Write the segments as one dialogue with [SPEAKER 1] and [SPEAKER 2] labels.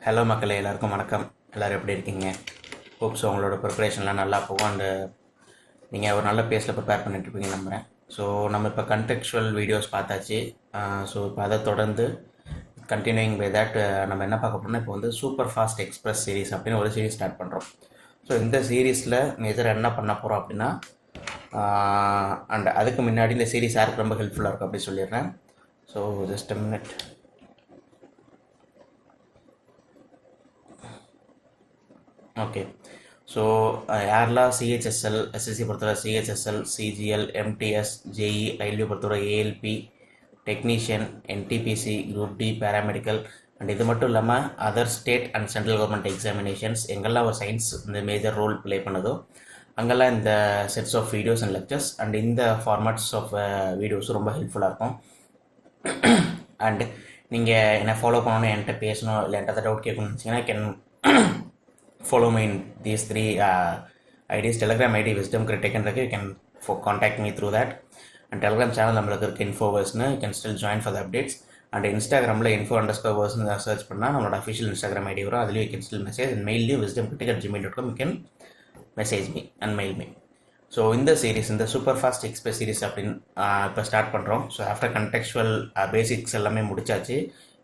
[SPEAKER 1] Hello மக்களே, எல்லாருக்கும் வணக்கம். எல்லோரும் எப்படி இருக்கீங்க? ஹோப்ஸ் உங்களோட ப்ரிப்பரேஷன்லாம் நல்லா போகும் அண்டு நீங்கள் ஒரு நல்ல பேஸில் ப்ரிப்பேர் பண்ணிட்டுருப்பீங்கன்னு நம்புகிறேன். ஸோ நம்ம இப்போ கண்டெக்சுவல் வீடியோஸ் பார்த்தாச்சு. ஸோ இப்போ அதை தொடர்ந்து கண்டினியூயிங் பை தட் நம்ம என்ன பார்க்க போகிறோம்னா, இப்போ வந்து சூப்பர் ஃபாஸ்ட் எக்ஸ்பிரஸ் சீரிஸ் அப்படின்னு ஒரு சீரிஸ் ஸ்டார்ட் பண்ணுறோம். ஸோ இந்த சீரீஸில் மேஜர் என்ன பண்ண போகிறோம் அப்படின்னா, அண்ட் அதுக்கு முன்னாடி இந்த சீரிஸ் யாருக்கு ரொம்ப ஹெல்ப்ஃபுல்லாக இருக்கும் அப்படின்னு சொல்லிடுறேன். So just a minute. Okay. So யாரெல்லாம் சிஹெச்எஸ்எல் எஸ்எஸ்சி பொறுத்தவரை CHSL, CGL, MTS, JE, railway பொறுத்தவரை ALP, technician, NTPC, group D, paramedical and இது மட்டும் இல்லாமல் other state and central government examinations எங்கெல்லாம் ஒரு சயின்ஸ் இந்த மேஜர் ரோல் ப்ளே பண்ணுதோ அங்கெல்லாம் இந்த sets of videos and lectures and இந்த ஃபார்மேட்ஸ் ஆஃப் வீடியோஸும் ரொம்ப ஹெல்ப்ஃபுல்லாக இருக்கும். அண்ட் நீங்கள் என்னை ஃபாலோ பண்ணணும், என்கிட்ட பேசணும், இல்லை என்கிட்ட டவுட் கேட்கணும்னு நினச்சிங்கன்னா can follow me in these three IDs. Telegram ID Wisdom Critic and you can contact me through that. And Telegram channel நம்மளுக்கு இருக்கு Infoverse-னு, you can still join for the updates. And Instagramல info_verse சர்ச் பண்ணால் நம்மளோட official Instagram ID வரும். அதுலேயும் you can still message and mail wisdomcritic@gmail.com. you can message me and mail me. So இந்த series, இந்த சூப்பர் ஃபாஸ்ட் எக்ஸ்பிரஸ் சீரீஸ் அப்படின்னு இப்போ start பண்ணுறோம். ஸோ ஆஃப்டர் கண்டெக்சுவல் பேசிக்ஸ் எல்லாமே முடிச்சாச்சு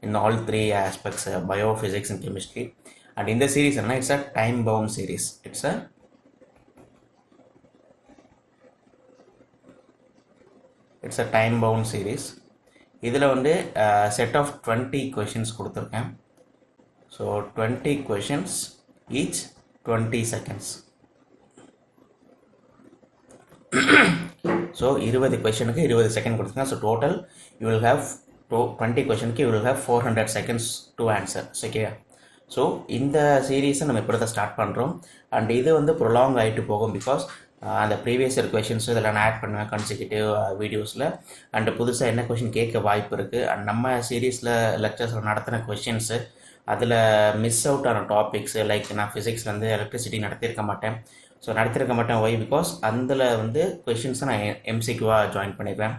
[SPEAKER 1] in all three aspects, bio, physics and chemistry. And இந்த series என்ன, it's a time bound series. It's a time bound series. இதில் வந்து செட் ஆஃப் 20 கொஷின்ஸ் கொடுத்துருக்கேன். So 20 questions, each 20 seconds. So 20 கொஷனுக்கு 20 second கொடுத்துருக்கேன். So total you will have 20 கொஷனுக்கு you will have 400 seconds to answer. Okay. So இந்த சீரீஸை நம்ம இப்போ தான் ஸ்டார்ட் பண்ணுறோம். அண்ட் இது வந்து ப்ரொலாங் ஆகிட்டு போகும். பிகாஸ் அந்த ப்ரீவியஸ் இயர் கொஷின்ஸு இதில் நான் ஆட் பண்ணுவேன் கன்சிக்யூட்டிவ் வீடியோஸில். அண்டு புதுசாக என்ன கொஷின் கேட்க வாய்ப்பு இருக்குது. அண்ட் நம்ம சீரீஸில் லெக்சர்ஸில் நடத்தின கொஷின்ஸு, அதில் மிஸ் அவுட் ஆன டாபிக்ஸு, லைக் நான் ஃபிசிக்ஸ்லேருந்து எலக்ட்ரிசிட்டி நடத்தியிருக்க மாட்டேன். ஸோ நடத்திருக்க மாட்டேன். ஒய்? பிகாஸ் அதில் வந்து கொஷின்ஸை நான் எம்சிக்யூவாக ஜாயின் பண்ணிடுவேன்.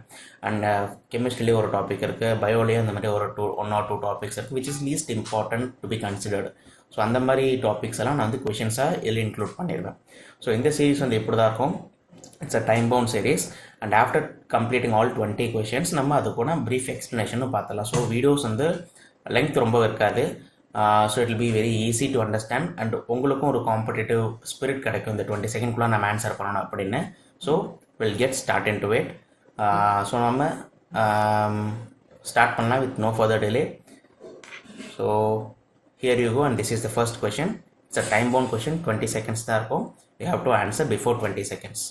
[SPEAKER 1] அண்ட் கெமிஸ்ட்ரிலேயே ஒரு டாபிக் இருக்குது, பயோலேயும் அந்த மாதிரி ஒரு 1 or 2 டாபிக்ஸ் இருக்குது, which is least important to be considered. So அந்த மாதிரி டாபிக்ஸ் எல்லாம் நான் வந்து கொஷின்ஸாக இதில் இன்க்ளூட் பண்ணிடுவேன். ஸோ இந்த சீரீஸ் வந்து எப்படி தான் இருக்கும், it's a time bound series. And after completing all 20 questions நம்ம அது கூட ப்ரீஃப் எக்ஸ்ப்ளனேஷனும் பார்த்தலாம். ஸோ வீடியோஸ் வந்து லென்த் ரொம்ப இருக்காது. So it will be very easy to understand. And உங்களுக்கும் ஒரு காம்படிட்டிவ் ஸ்பிரிட் கிடைக்கும் இந்த 20 செகண்ட்குள்ளே நம்ம ஆன்சர் பண்ணணும் அப்படின்னு. So will get start into it. So நம்ம ஸ்டார்ட் பண்ணலாம் with no further delay. So here you go. And this is the first question. It's a time bound question. 20 seconds தான் இருக்கும். You have to answer before 20 seconds.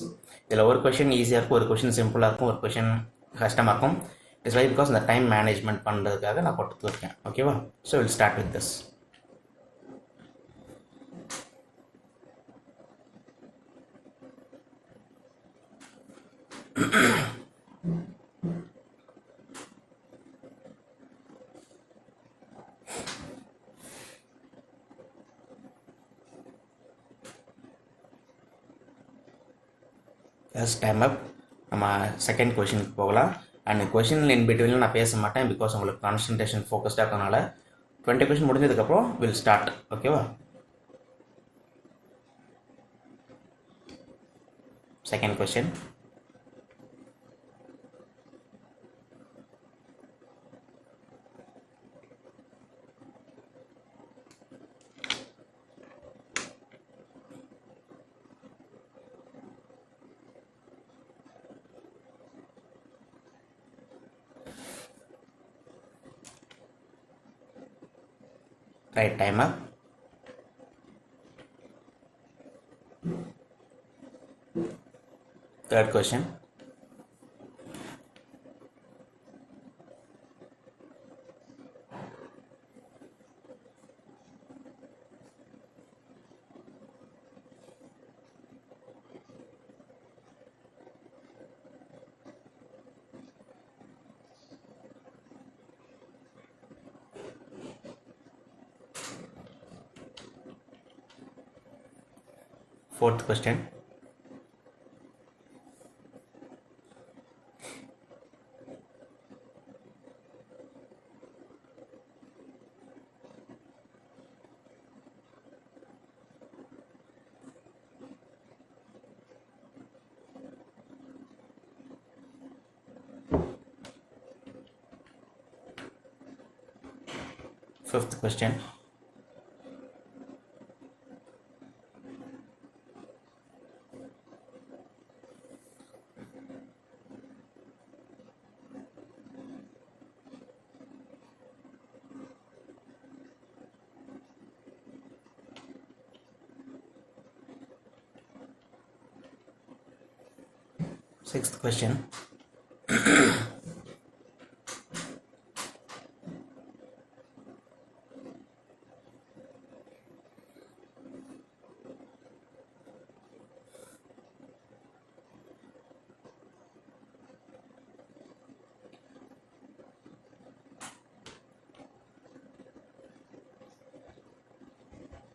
[SPEAKER 1] இதில் ஒரு question ஈஸியாக இருக்கும், ஒரு question சிம்பிளாக இருக்கும், ஒரு கொஷின் கஷ்டமாக இருக்கும். இட்ஸ் வை பிகாஸ் இந்த டைம் மேனேஜ்மெண்ட் பண்ணுறதுக்காக நான் கொடுத்துருக்கேன். ஓகேவா? So will start with this. First time அப். நம்ம செகண்ட் கொஷினுக்கு போகலாம். அண்ட் கொஷின் இன் பிட்வீனில் நான் பேச மாட்டேன், பிகாஸ் உங்களுக்கு கான்சன்ட்ரேஷன் ஃபோக்கஸ்டாக இருக்கனால. 20 கொஷின் முடிஞ்சதுக்கப்புறம் வில் ஸ்டார்ட். ஓகேவா? Second question. Right, time up. Third question. Fourth question. Fifth question. Sixth question.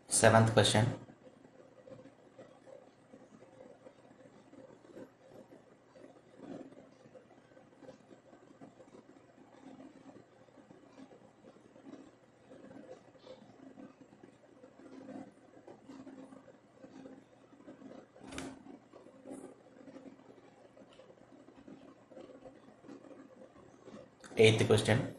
[SPEAKER 1] Seventh question. Eighth question.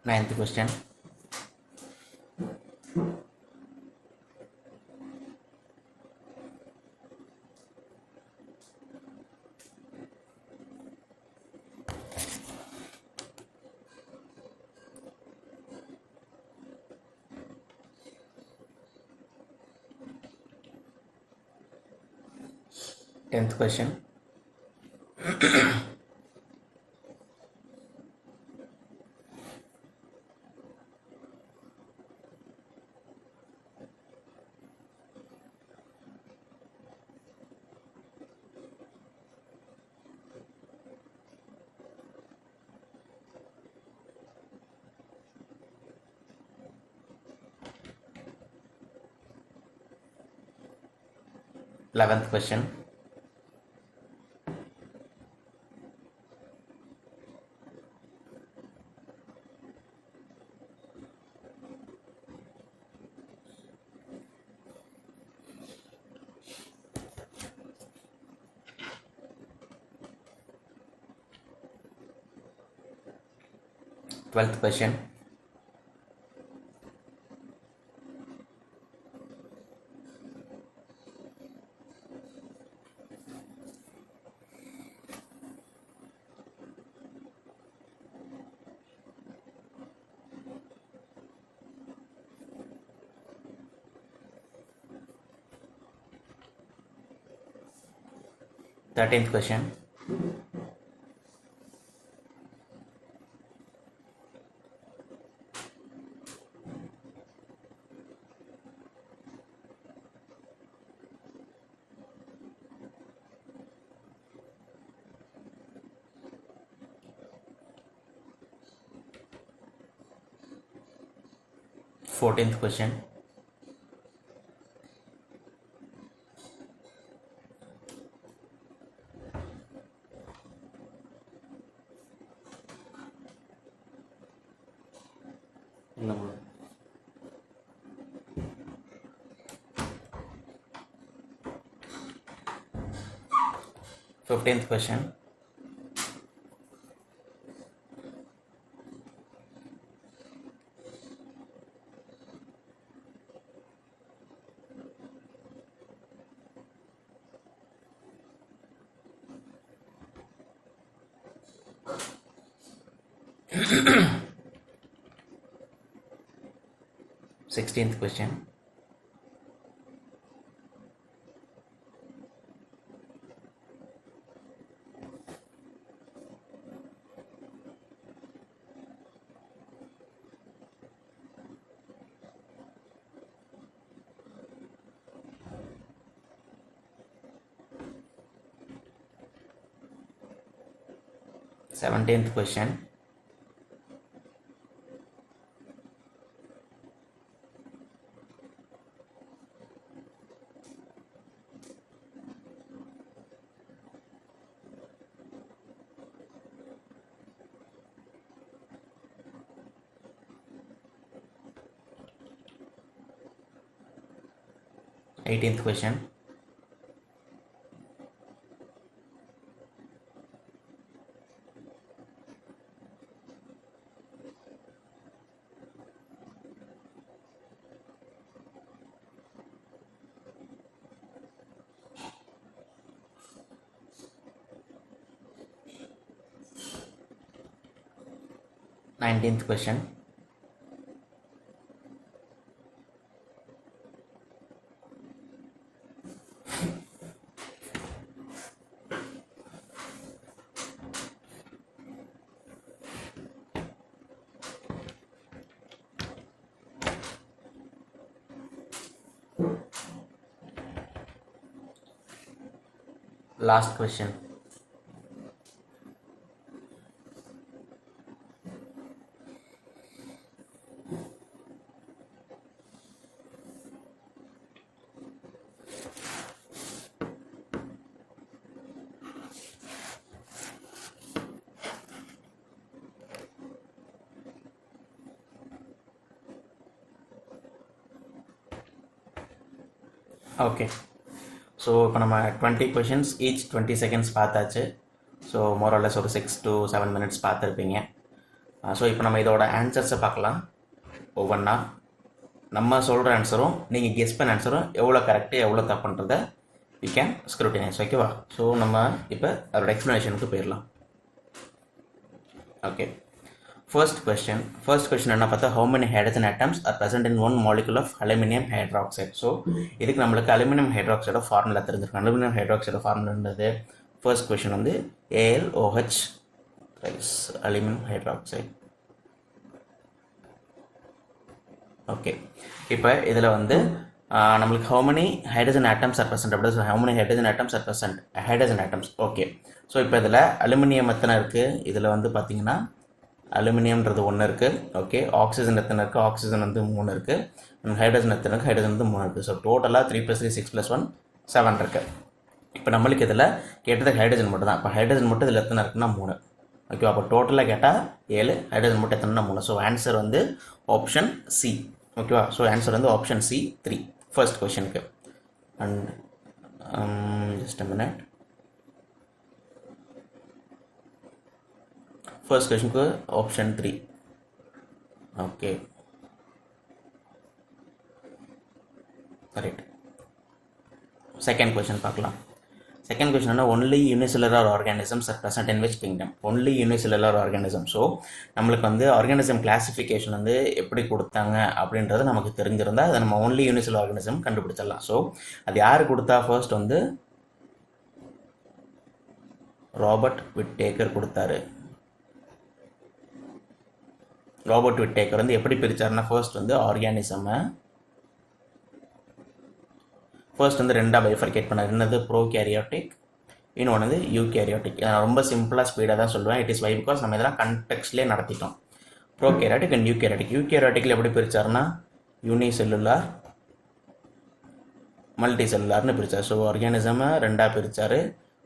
[SPEAKER 1] Ninth question. Tenth question. 11th question. Twelfth question. Thirteenth question. Fourteenth question. No. 15th question. Sixteenth question. Seventeenth question. 18th question. Nineteenth question. Last question. Okay, so இப்போ நம்ம 20 questions each 20 seconds பார்த்தாச்சு. So மோரலஸ் ஒரு 6 to 7 minutes பார்த்துருப்பீங்க. So இப்போ நம்ம இதோட ஆன்சர்ஸை பார்க்கலாம். ஒவ்வொன்றா நம்ம சொல்கிற ஆன்சரும் நீங்கள் கெஸ் பண்ண ஆன்சரும் எவ்வளோ கரெக்டு எவ்வளோ தப்புன்றதை யூ கேன் ஸ்க்ரூட்டினைஸ். ஓகேவா? ஸோ நம்ம இப்போ அதோட எக்ஸ்ப்ளனேஷனுக்கு போயிடலாம். ஓகே, ஃபர்ஸ்ட் கொஸ்டின் என்ன பார்த்தா, how many hydrogen atoms are present in one molecule of aluminum hydroxide? So இதுக்கு நம்மளுக்கு அலுமினியம் ஹைட்ராக்சைடோட ஃபார்முலா தெரிஞ்சிருக்கும். அலுமினியம் ஹைட்ராக்சைடோட ஃபார்முலான்றது ஃபர்ஸ்ட் கொஸ்டின் வந்து AlOH rice aluminium hydroxide. Okay, இப்போ இதில் வந்து நம்மளுக்கு how many hydrogen atoms are present அப்படி how many hydrogen atoms are present hydrogen atoms. Okay, so இப்போ இதில் அலுமினியம் எத்தனை இருக்குது, இதில் வந்து பார்த்தீங்கன்னா அலுமினியம்ன்றது 1 இருக்குது. ஓகே, ஆக்சிஜன் எத்தனை இருக்குது, ஆக்சிஜன் வந்து 3 இருக்குது. ஹைட்ரஜன் எத்தனை இருக்குது, ஹைட்ரஜன் வந்து 3 இருக்குது. ஸோ டோட்டலாக 3 + 3 6 + 1 7 இருக்குது. இப்போ நம்மளுக்கு இதில் கேட்டது ஹைட்ரஜன் மட்டும் தான். இப்போ ஹைட்ரஜன் மட்டும் இதில் எத்தனை இருக்குன்னா 3. ஓகே, அப்போ டோட்டலாக கேட்டால் 7, ஹைட்ரஜன் மட்டும் எத்தனைனா 3. ஸோ ஆன்சர் வந்து ஆப்ஷன் சி. ஓகேவா? ஸோ ஆன்சர் வந்து ஆப்ஷன் சி 3 ஃபர்ஸ்ட் கொஷனுக்கு. And just a minute. First கொஷனுக்கு option 3. Okay, right. Second question பார்க்கலாம். செகண்ட் கொஷின் என்ன, only unicellular organisms are present in which kingdom? Only unicellular organism. So நம்மளுக்கு வந்து organism classification வந்து எப்படி கொடுத்தாங்க அப்படின்றது நமக்கு தெரிஞ்சிருந்தால் அதை நம்ம ஒன்லி யூனிசெல்லுலர் ஆர்கானிசம் கண்டுபிடிச்சிடலாம். ஸோ அது யார் கொடுத்தா, ஃபர்ஸ்ட் வந்து ராபர்ட் விட்டேக்கர் கொடுத்தாரு. ராபர்ட் விட்டேக்கர் வந்து எப்படி பிரித்தாருன்னா, ஃபர்ஸ்ட் வந்து ஆர்கானிசமை ஃபர்ஸ்ட் வந்து 2ஆக பைஃபர்கேட் பண்ணார். என்னது, ப்ரோகேரியாட்டிக், இன்னொன்று வந்து யூகேரியாட்டிக். நான் ரொம்ப சிம்பிளாக ஸ்பீடாக தான் சொல்லுவேன். இட் இஸ் வை பிகாஸ் நம்ம இதெல்லாம் கண்டெக்ஸ்ட்லேயே நடத்திட்டோம். Prokaryotic and eukaryotic. யூகேரியாட்டிக்கில் எப்படி பிரித்தாருன்னா யூனிசெல்லுலார், மல்டி செல்லுலார்னு பிரித்தார். ஸோ ஆர்கானிசமை 2ஆக பிரித்தார்.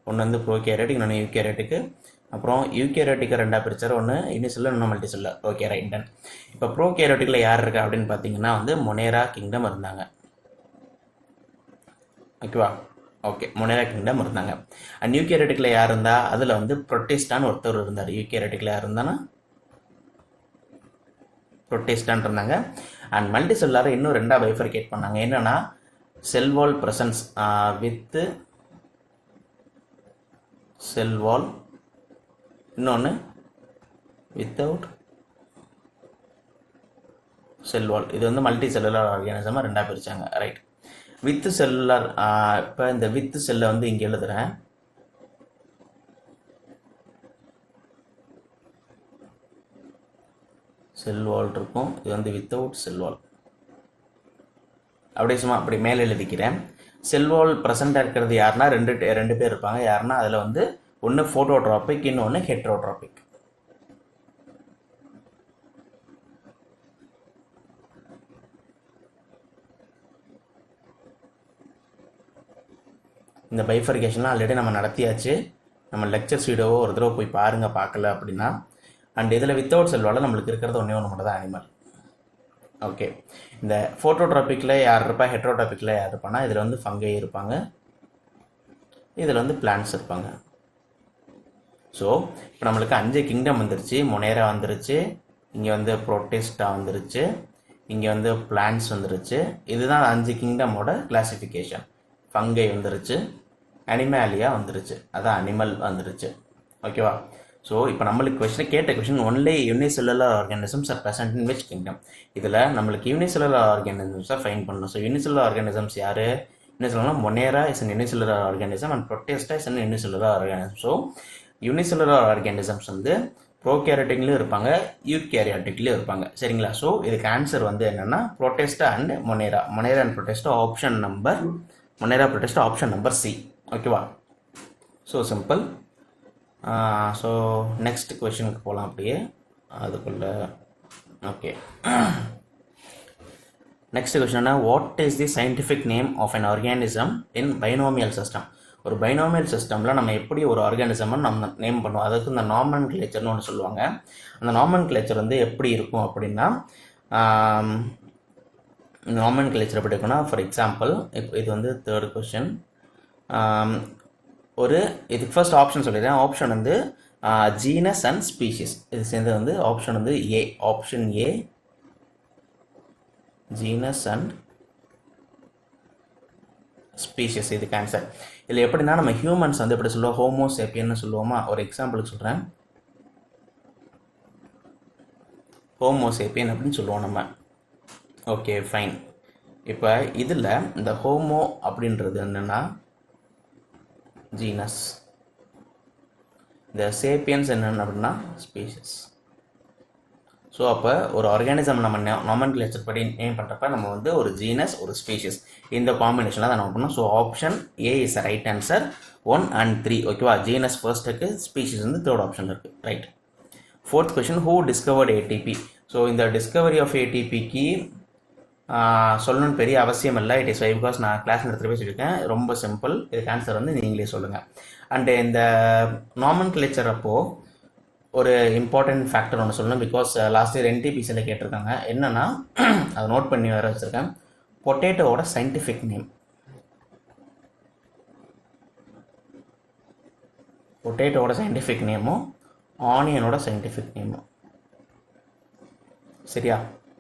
[SPEAKER 1] ஒன்று வந்து ப்ரோகேரியாட்டிக், இன்னொன்று யூகேரியாட்டிக்கு. அப்புறம் யூகேரியாட்டிக்கை 2ஆக பிரித்தார். ஒன்று யூனிசெல்லுலர், இன்னும் multicellular. Okay, right, done. இப்போ ப்ரோகேரியாட்டிக்கில் யார் இருக்கா அப்படின்னு பார்த்தீங்கன்னா வந்து மொனேரா கிங்டம் இருந்தாங்க. ஓகேவா? ஓகே, மொனேரா கிங்டம் இருந்தாங்க. அண்ட் யூகேரியாட்டிக்கில் யார் இருந்தா, அதில் வந்து புரோட்டிஸ்டான்னு ஒருத்தர் இருந்தார். யூகேரியாட்டிக்கில் யார் இருந்தானா புரோட்டிஸ்டான் இருந்தாங்க. அண்ட் மல்டி செல்லுலாரை இன்னும் 2ஆக பைஃபர்கேட் பண்ணாங்க. என்னன்னா, செல் வால் ப்ரெசன்ஸ் வித் செல் வால், இன்னொன்று வித்தவுட் செல் வால். இது வந்து மல்டி செல்லுலார் ஆர்கானிசமாக 2ஆக பிரித்தாங்க. ரைட். வித் செல்லுலார், இப்போ இந்த வித் செல்லை வந்து இங்கே எழுதுகிறேன். செல் வால் இருக்கும், இது வந்து வித்தவுட் செல் வால். அப்படியே சும்மா அப்படி மேலே எழுதிக்கிறேன். செல் வால் ப்ரெசண்டாக இருக்கிறது யாருன்னா ரெண்டு பேர் இருப்பாங்க. யாருன்னா அதில் வந்து ஒன்று ஃபோட்டோட்ராபிக், இன்னொன்று ஹெட்ரோட்ராபிக். இந்த பைஃபர்கேஷன்லாம் ஆல்ரெடி நம்ம நடத்தியாச்சு. நம்ம லெக்சர்ஸ் வீடியோவோ ஒரு தடவை போய் பாருங்கள், பார்க்கல அப்படின்னா. அண்ட் இதில் வித்தவுட் செல்வால் நம்மளுக்கு இருக்கிறது ஒன்றே ஒன்று மட்டும் தான், அனிமல். ஓகே, இந்த ஃபோட்டோட்ராபிக்கில் யார் இருப்பா, ஹெட்ரோட்ராபிக்கில் யார் இருப்பானா, இதில் வந்து ஃபங்கை இருப்பாங்க, இதில் வந்து பிளான்ட்ஸ் இருப்பாங்க. ஸோ இப்போ நம்மளுக்கு 5 கிங்டம் வந்துருச்சு. மொனேரா வந்துருச்சு, இங்கே வந்து ப்ரோட்டேஸ்டா வந்துருச்சு, இங்கே வந்து பிளான்ட்ஸ் வந்துருச்சு. இதுதான் 5 கிங்டமோட கிளாசிஃபிகேஷன். ஃபங்கை வந்துருச்சு, அனிமேலியா வந்துருச்சு, அதான் அனிமல் வந்துருச்சு. ஓகேவா? ஸோ இப்போ நம்மளுக்கு question only unicellular organisms are present in which kingdom. இதில் நம்மளுக்கு யூனிசெல்லுலர் ஆர்கானிசம்ஸை ஃபைன் பண்ணணும். ஸோ யூனிசெல்லுலர் ஆர்கானிசம்ஸ் யார்? Unicellular Monera is an unicellular organism and Protista is an unicellular organism. So unicellular organisms வந்து ப்ரோகேரியாட்டிக்லையும் இருப்பாங்க, யூகேரியாட்டிக்லையும் இருப்பாங்க. சரிங்களா? ஸோ இதுக்கு ஆன்சர் வந்து என்னென்னா Protista and Monera. Monera and Protista Monera Protista option number C. ஓகேவா? So simple. ஸோ நெக்ஸ்ட் கொஷனுக்கு போகலாம் அப்படியே அதுக்குள்ள. Okay, next question, what is the scientific name of an organism in binomial system? ஒரு binomial சிஸ்டமில் நம்ம எப்படி ஒரு ஆர்கானிசம்னு நம்ம நேம் பண்ணுவோம், அதுக்கு இந்த நாமன் கிளேச்சர்னு ஒன்று சொல்லுவாங்க. அந்த நாமன் கிளேச்சர் வந்து எப்படி இருக்கும் அப்படின்னா, நாமன் கிளேச்சர் எப்படி இருக்குன்னா, ஃபார் எக்ஸாம்பிள் இப்போ இது வந்து தேர்ட் கொஷின். இதுக்கு ஃபர்ஸ்ட் ஆப்ஷன் சொல்லிடுறேன். ஆப்ஷன் வந்து ஜீனஸ் அண்ட் ஸ்பீஷிஸ். இது சேர்ந்து வந்து ஆப்ஷன் வந்து A. Option A, genus and species. இதுக்கு ஆன்சர். இதில் எப்படின்னா, நம்ம ஹியூமன்ஸ் வந்து எப்படி சொல்லுவோம், ஹோமோசேப்பியன்னு சொல்லுவோமா. ஒரு எக்ஸாம்பிளுக்கு சொல்கிறேன், ஹோமோசேப்பியன் அப்படின்னு சொல்லுவோம் நம்ம. Okay fine. இப்போ இதில் இந்த ஹோமோ அப்படின்றது என்னென்னா ஜீனஸ், இந்த சேப்பியன்ஸ் என்னென்ன அப்படின்னா ஸ்பீஷிஸ். ஸோ அப்போ ஒரு ஆர்கானிசம் நம்ம நாமன்கிளேச்சர் படி நேம் பண்ணுறப்ப நம்ம வந்து ஒரு ஜீனஸ், ஒரு ஸ்பீஷிஸ், இந்த காம்பினேஷனில் தான் நம்ம பண்ணோம். So option A is right answer 1 and 3. ஓகேவா? ஜீனஸ் ஃபர்ஸ்ட் இருக்குது, ஸ்பீஷிஸ் வந்து தேர்ட் ஆப்ஷன் இருக்குது. Right. Fourth question, who discovered ATP? So இந்த டிஸ்கவரி ஆஃப் ஏடிபிக்கு சொல்லணும்னு பெரிய அவசியம் இல்லை. இட் இஸ் வை பிகாஸ் நான் கிளாஸ் நடத்துகிற போய் சொல்லியிருக்கேன். ரொம்ப சிம்பிள். இதுக்கு ஆன்சர் வந்து நீங்களே சொல்லுங்கள். அண்டு இந்த நாமன்கிளேச்சர் அப்போது ஒரு இம்பார்ட்டன்ட் ஃபேக்டர் ஒன்று சொல்லணும். பிகாஸ் லாஸ்ட் இயர் என்டிபிசியில் கேட்டிருக்காங்க. என்னென்னா, அதை நோட் பண்ணி வேறு வச்சுருக்கேன். பொட்டேட்டோவோட சயின்டிஃபிக் நேம், பொட்டேட்டோவோட சயின்டிஃபிக் நேமும் ஆனியனோட சயின்டிஃபிக் நேமும். சரியா?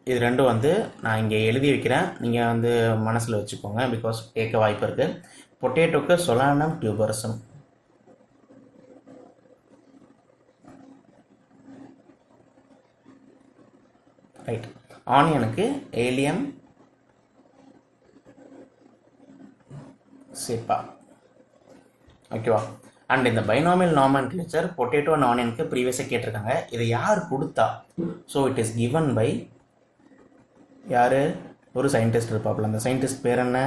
[SPEAKER 1] இது ரெண்டும் வந்து நான் இங்கே எழுதி வைக்கிறேன், நீங்கள் வந்து மனசில் வச்சுக்கோங்க. பிகாஸ் கேட்க வாய்ப்பு இருக்குது. பொட்டேட்டோக்கு சொலானம் டியூபரசம், ரைட். ஆனியனுக்கு ஏலியம் சேப்பா. ஓகேவா? அண்ட் இந்த பைனாமியல் நாமன்கிளேச்சர் பொட்டேட்டோ அண்ட் ஆனியனுக்கு ப்ரீவியஸாக கேட்டிருக்காங்க. இதை யார் கொடுத்தா? So it is given by யார்? ஒரு சயின்டிஸ்ட் இருப்பாப்புல. அந்த சயின்டிஸ்ட் பேர் என்ன?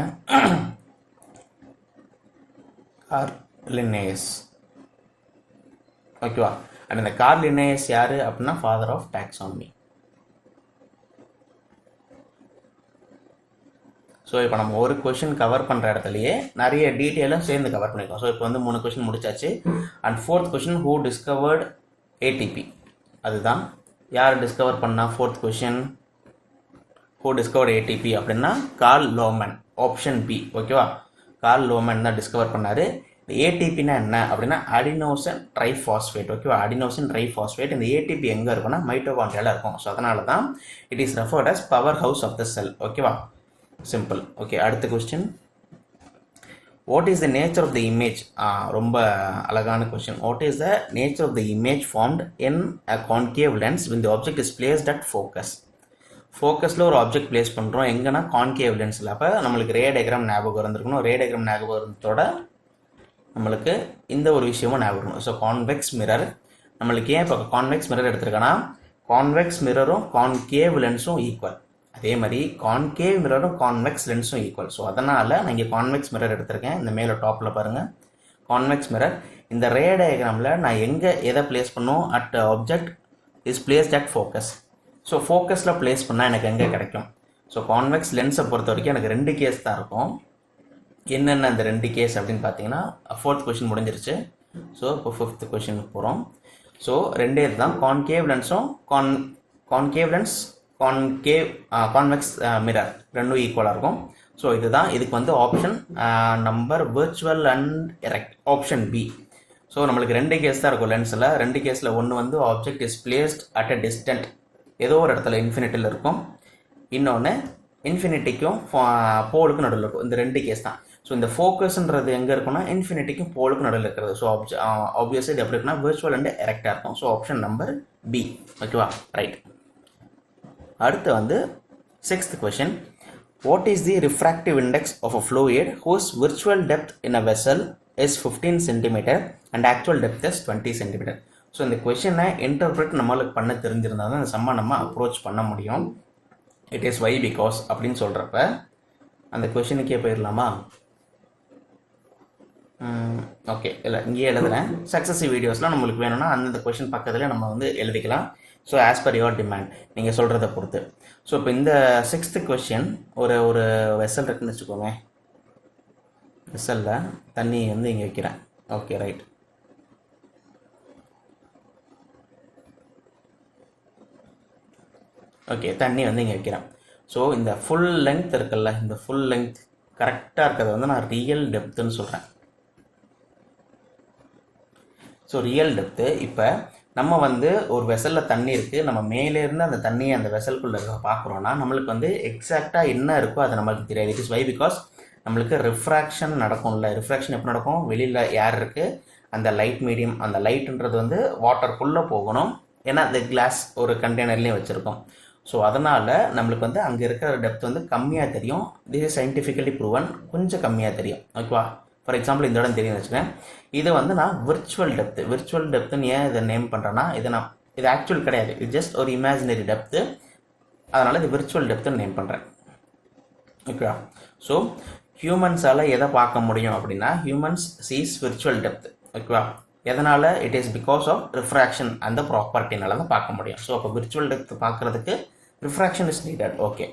[SPEAKER 1] Carl Linnaeus. ஓகேவா? அண்ட் இந்த கார்ல் லின்னேயஸ் யார் அப்படின்னா ஃபாதர் ஆஃப் டாக்ஸானமி. ஸோ இப்போ நம்ம ஒரு கொஷின் கவர் பண்ணுற இடத்துலையே நிறைய டீட்டெயிலும் சேர்ந்து கவர் பண்ணியிருக்கோம். ஸோ இப்போ வந்து 3 கொஷின் முடிச்சாச்சு. And fourth question, who discovered ATP? அதுதான் யார் டிஸ்கவர் பண்ணா? Fourth question, who discovered ATP அப்படின்னா கார்ல் லோமன். Option B. ஓகேவா? கார்ல் லோமன் தான் டிஸ்கவர் பண்ணார். ஏடிபினா என்ன அப்படின்னா அடினோசின் ட்ரைஃபாஸ்பேட். ஓகேவா? Adenosine triphosphate. இந்த ஏடிபி எங்கே இருக்குன்னா மைட்டோகாண்ட்ரியால இருக்கும். ஸோ அதனால தான் it is referred as power house of the cell. ஓகேவா? சிம்பிள். ஓகே, அடுத்த question, what is the nature of the image? ரொம்ப அழகான question. What is the nature of the image formed in a concave lens when the object is placed at focus? ஃபோக்கஸில் ஒரு object place பண்ணுறோம் எங்கன்னா concave லென்ஸில். அப்போ நம்மளுக்கு ரே diagram ஞாபகம் இருந்திருக்கணும். ரே டயக்ராம் ஞாபகம் இருந்ததோட நம்மளுக்கு இந்த ஒரு விஷயமும் ஞாபகம் இருக்கணும். So convex mirror. நம்மளுக்கு ஏன் இப்போ கான்வெக்ஸ் மிரர் எடுத்திருக்கேன்னா, கான்வெக்ஸ் மிரரும் கான்கேவ் லென்ஸும் ஈக்குவல். அதே மாதிரி கான்கேவ் மிரரும் கான்வெக்ஸ் லென்ஸும் ஈக்குவல். ஸோ அதனால் நான் இங்கே கான்வெக்ஸ் மிரர் எடுத்திருக்கேன். இந்த மேலே டாப்பில் பாருங்கள், கான்வெக்ஸ் மிரர். இந்த ரே டயக்ராமில் நான் எங்கே எதை பிளேஸ் பண்ணோம்? At object is placed at focus. So ஃபோக்கஸில் பிளேஸ் பண்ணால் எனக்கு எங்கே கிடைக்கும்? ஸோ கான்வெக்ஸ் லென்ஸை பொறுத்த வரைக்கும் எனக்கு 2 கேஸ் தான் இருக்கும். என்னென்ன அந்த 2 கேஸ் அப்படின்னு பார்த்தீங்கன்னா, 4th கொஷின் முடிஞ்சிருச்சு. ஸோ இப்போ 5th கொஷினுக்கு போகிறோம். ஸோ 2 தான், கான்கேவ் லென்ஸும் concave lens concave convex mirror ரெண்டும் ஈக்குவலாக இருக்கும். ஸோ இதுதான் இதுக்கு வந்து option number virtual and erect option B. So நம்மளுக்கு 2 கேஸ் தான் இருக்கும் லென்ஸில். 2 கேஸில் ஒன்று வந்து object is placed at a distant, ஏதோ ஒரு இடத்துல இன்ஃபினிட்டியில் இருக்கும். இன்னொன்று இன்ஃபினிட்டிக்கும் போலுக்கும் நடுவில் இருக்கும். இந்த 2 கேஸ் தான். ஸோ இந்த ஃபோக்கஸ்ன்றது எங்கே இருக்குன்னா இன்ஃபினிட்டிக்கும் போலுக்கும் நடுவில் இருக்கிறது. ஸோ ஆப்வியஸாக இது எப்படி இருக்குன்னா விர்ச்சுவல் அண்ட் எரெக்டாக இருக்கும். So option number B. ஓகேவா, ரைட். அடுத்து வந்து 6th question. What is the refractive index of a fluid whose virtual depth in a vessel is 15 cm and actual depth is 20 cm? So இந்த கொஷனை interpret நம்மளுக்கு பண்ண தெரிஞ்சிருந்தால் தான் இந்த சம்மா நம்ம அப்ரோச் பண்ண முடியும். இட் இஸ் வை பிகாஸ் அப்படின்னு சொல்கிறப்ப அந்த கொஷனுக்கே போயிடலாமா? ஓகே, இல்லை இங்கேயே எழுதுகிறேன். சக்ஸஸிவ் வீடியோஸ்லாம் நம்மளுக்கு வேணும்னா அந்தந்த கொஷின் பக்கத்தில் நம்ம வந்து எழுதிக்கலாம். So as per your demand, நீங்கள் சொல்கிறத பொறுத்து. ஸோ இப்போ இந்த 6th கொஷின், ஒரு வெசல் இருக்குன்னு வச்சுக்கோங்க. வெசலில் தண்ணி வந்து இங்கே வைக்கிறேன். Okay, right. ஓகே, தண்ணி வந்து இங்கே வைக்கிறேன். ஸோ இந்த ஃபுல் லென்த் இருக்குல்ல, இந்த ஃபுல் லென்த் கரெக்டாக இருக்கிறத வந்து நான் ரியல் டெப்த்துன்னு சொல்கிறேன். ஸோ ரியல் டெப்த்து இப்போ நம்ம வந்து ஒரு வெசலில் தண்ணி இருக்குது, நம்ம மேலேருந்து அந்த தண்ணியை அந்த வெசலுக்குள்ளே பார்க்குறோன்னா நம்மளுக்கு வந்து எக்ஸாக்டாக என்ன இருக்கோ அது நம்மளுக்கு தெரியாது. இட் இஸ் வை பிகாஸ் நம்மளுக்கு ரிஃப்ராக்ஷன் நடக்கும்ல. ரிஃப்ராக்ஷன் எப்படி நடக்கும்? வெளியில் ஏர் இருக்குது, அந்த லைட் மீடியம், அந்த லைட்டுன்றது வந்து வாட்டருக்குள்ளே போகணும். ஏன்னா அந்த கிளாஸ் ஒரு கண்டெய்னர்லேயும் வச்சுருக்கோம். ஸோ அதனால் நம்மளுக்கு வந்து அங்கே இருக்கிற டெப்த் வந்து கம்மியாக தெரியும். This is scientifically proven. கொஞ்சம் கம்மியாக தெரியும். ஓகேவா, ஃபார் எக்ஸாம்பிள் இந்த இடம் தெரியும்னு வச்சுக்கேன். இது வந்து நான் விர்ச்சுவல் டெப்த்துன்னு ஏன் இதை நேம் பண்ணுறேன்னா, இது ஆக்சுவல் கிடையாது, இது ஜஸ்ட் ஒரு இமேஜினரி டெப்த்து. அதனால் இது விர்ச்சுவல் டெப்த்துன்னு நேம் பண்ணுறேன். ஓகேவா. ஸோ ஹியூமன்ஸால் எதை பார்க்க முடியும் அப்படின்னா ஹியூமன்ஸ் சீஸ் விர்ச்சுவல் டெப்த். ஓகேவா. எதனால்? It is because of refraction அந்த ப்ராப்பர்ட்டினால தான் பார்க்க முடியும். ஸோ அப்போ விர்ச்சுவல் டெப்த் பார்க்குறதுக்கு refraction is needed. Okay.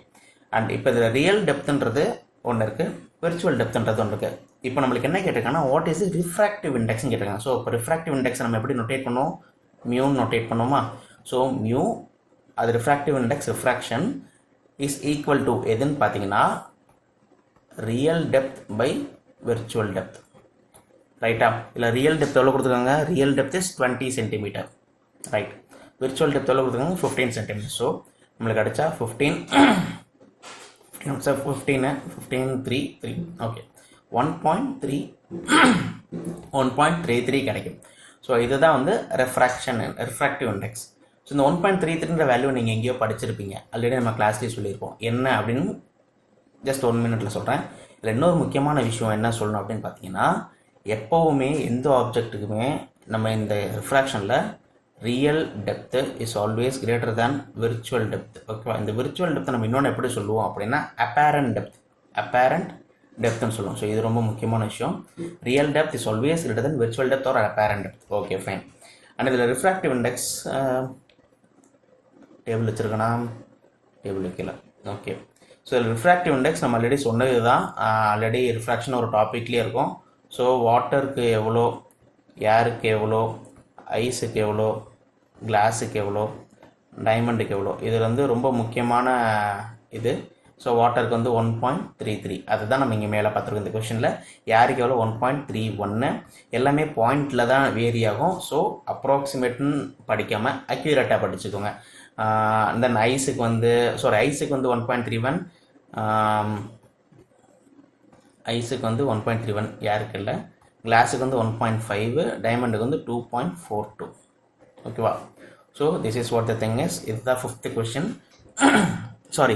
[SPEAKER 1] And இப்போ இதில் ரியல் டெப்த்துன்றது ஒன்று இருக்குது, விர்ச்சுவல் டெப்த்ன்றது ஒன்று இருக்குது. இப்போ நம்மளுக்கு என்ன கேட்டிருக்காங்கன்னா வாட் இஸ் ரிஃப்ராக்டிவ் இண்டெக்ஸ்னு கேட்டிருக்காங்க. ஸோ இப்போ ரிஃப்ராக்டிவ் இண்டெக்ஸ் நம்ம எப்படி நோட்டேட் பண்ணுவோம்? மியூன்னு நோட்டேட் பண்ணுவோமா? ஸோ மியூ அது refractive index refraction is equal to எதுன்னு பார்த்தீங்கன்னா real depth by virtual depth. ரைட்டா? இல்லை ரியல் டெப்த் எவ்வளோ கொடுத்துருக்காங்க? Real depth is 20 cm. Right. Virtual depth எவ்வளோ கொடுத்துருக்காங்க? 15 cm. ஸோ நம்மளுக்கு அடித்தா 15 3 ஓகே 1.33 கிடைக்கும். ஸோ இதுதான் வந்து ரிஃப்ராக்டிவ் இண்டெக்ஸ். ஸோ இந்த 1.33ன்ற வேல்யூ நீங்கள் எங்கேயோ படிச்சிருப்பீங்க, ஆல்ரெடி நம்ம கிளாஸ்லேயே சொல்லியிருப்போம். என்ன அப்படின்னு ஜஸ்ட் 1 minute சொல்கிறேன். இதில் இன்னொரு முக்கியமான விஷயம் என்ன சொல்லணும் அப்படின்னு பார்த்தீங்கன்னா, எப்போவுமே எந்த ஆப்ஜெக்ட்டுக்குமே நம்ம இந்த ரிஃப்ராக்ஷனில் real depth is always greater than virtual depth. ஓகேவா. இந்த விர்ச்சுவல் டெப்த்தை நம்ம இன்னொன்று எப்படி சொல்லுவோம் அப்படின்னா அப்பேரண்ட் டெப்த்னு சொல்லுவோம். ஸோ இது ரொம்ப முக்கியமான விஷயம். Real depth is always greater than virtual depth or apparent depth. Okay, fine. And இதில் ரிஃப்ராக்டிவ் இண்டெக்ஸ் டேபிள் வச்சுருக்கேனா? டேபிள் வைக்கல. ஓகே. ஸோ இதில் ரிஃப்ராக்டிவ் இண்டெக்ஸ் நம்ம ஆல்ரெடி சொன்னது தான். ஆல்ரெடி ரிஃப்ராக்ஷன் ஒரு டாப்பிக்லேயே இருக்கும். ஸோ வாட்டருக்கு எவ்வளோ, ஏருக்கு எவ்வளோ, ஐஸுக்கு எவ்வளோ, கிளாஸுக்கு எவ்வளோ, டைமண்டுக்கு எவ்வளோ, இது வந்து ரொம்ப முக்கியமான இது. ஸோ வாட்டருக்கு வந்து 1.33, அதுதான் நம்ம இங்கே மேலே பார்த்துருக்கோம் இந்த கொஷனில். யாருக்கு எவ்வளோ? 1.31. எல்லாமே பாயிண்டில் தான் வேரி ஆகும். ஸோ அப்ராக்சிமேட்னு படிக்காமல் அக்யூரேட்டாக படிச்சுக்கோங்க. தென் ஐஸுக்கு வந்து 1.31, ஐஸுக்கு வந்து 1.31, யாருக்கு இல்லை. கிளாஸுக்கு வந்து 1.5, டைமண்டுக்கு வந்து 2.42. ஓகேவா. So this is what the thing is. இதுதான் 5th question.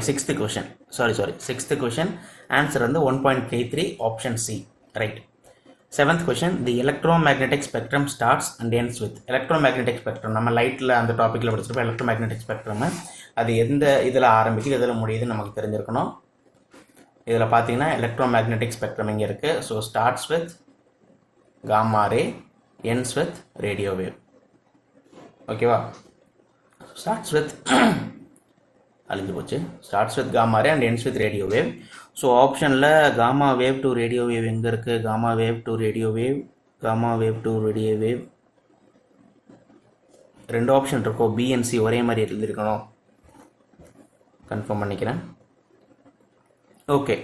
[SPEAKER 1] Sixth question. Answer வந்து 1.33 option C. Right. 7th question. The electromagnetic spectrum starts and ends with. Electromagnetic spectrum நம்ம லைட்டில் அந்த டாப்பிக்கில் படிச்சிருப்போம். எலக்ட்ரோமேக்னெட்டிக் ஸ்பெக்ட்ரம் அது எந்த இதில் ஆரம்பிக்குது, எதில் முடியுதுன்னு நமக்கு தெரிஞ்சிருக்கணும். இதில் பார்த்தீங்கன்னா எலக்ட்ரோமேக்னெட்டிக் ஸ்பெக்ட்ரம் இங்கே இருக்குது. So starts with gamma ray, ends with radio wave. ஓகேவா. ஸ்டார்ட்ஸ் வித் அழிஞ்சு போச்சு. Starts with gamma ray and ends with radio wave. So ஆப்ஷனில் gamma wave to radio wave எங்கே இருக்குது? Gamma wave to radio wave 2 option இருக்கும். B and C ஒரே மாதிரி எழுதியிருக்கணும். கன்ஃபார்ம் பண்ணிக்கிறேன். Okay,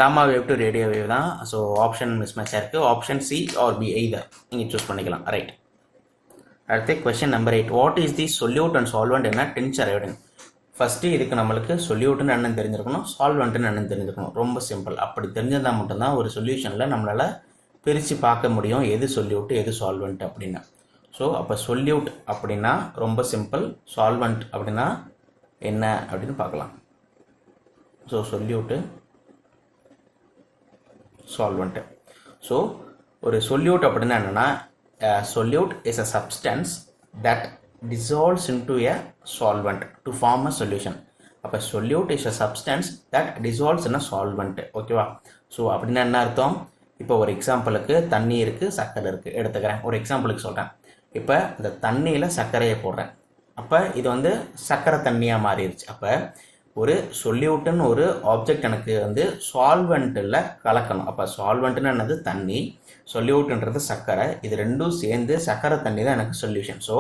[SPEAKER 1] gamma wave to radio wave தான். So option மிஸ்மேட்சாக இருக்குது. Option C or B either நீங்கள் சூஸ் பண்ணிக்கலாம். ரைட். அடுத்து question number 8. What is the solute and solvent என்ன டின்ச்சர் அயோடின்? ஃபஸ்ட்டு இதுக்கு நம்மளுக்கு சொல்யூட்டுன்னு என்னன்னு தெரிஞ்சிருக்கணும், சால்வெண்ட்டுன்னு என்னன்னு தெரிஞ்சிருக்கணும். ரொம்ப சிம்பிள். அப்படி தெரிஞ்சிருந்தால் மட்டும்தான் ஒரு சொல்யூஷனில் நம்மளால் பிரித்து பார்க்க முடியும் எது சொல்யூட்டு எது சால்வெண்ட் அப்படின்னு. ஸோ அப்போ சொல்யூட் அப்படின்னா ரொம்ப சிம்பிள், சால்வெண்ட் அப்படின்னா என்ன அப்படின்னு பார்க்கலாம். So solute, solvent. ஸோ ஒரு சொல்யூட் அப்படின்னா என்னென்னா, solute is a substance that dissolves into a solvent to form a solution. அப்போ solute is a substance that dissolves in a solvent. ஓகேவா? ஸோ அப்படின்னா என்ன அர்த்தம்? இப்போ ஒரு எக்ஸாம்பிளுக்கு தண்ணி இருக்குது, சர்க்கரை இருக்குது எடுத்துக்கிறேன். ஒரு எக்ஸாம்பிளுக்கு சொல்கிறேன். இப்போ இந்த தண்ணியில் சர்க்கரையை போடுறேன். அப்போ இது வந்து சர்க்கரை தண்ணியாக மாறிடுச்சு. அப்போ ஒரு சொல்யூட்டுன்னு ஒரு ஆப்ஜெக்ட் எனக்கு வந்து சால்வெண்ட்டில் கலக்கணும். அப்போ சால்வெண்ட்டுன்னு என்னது? தண்ணி. சொல்யூட்டுன்றது சர்க்கரை. இது ரெண்டும் சேர்ந்து சர்க்கரை தண்ணி தான் எனக்கு சொல்யூஷன். ஸோ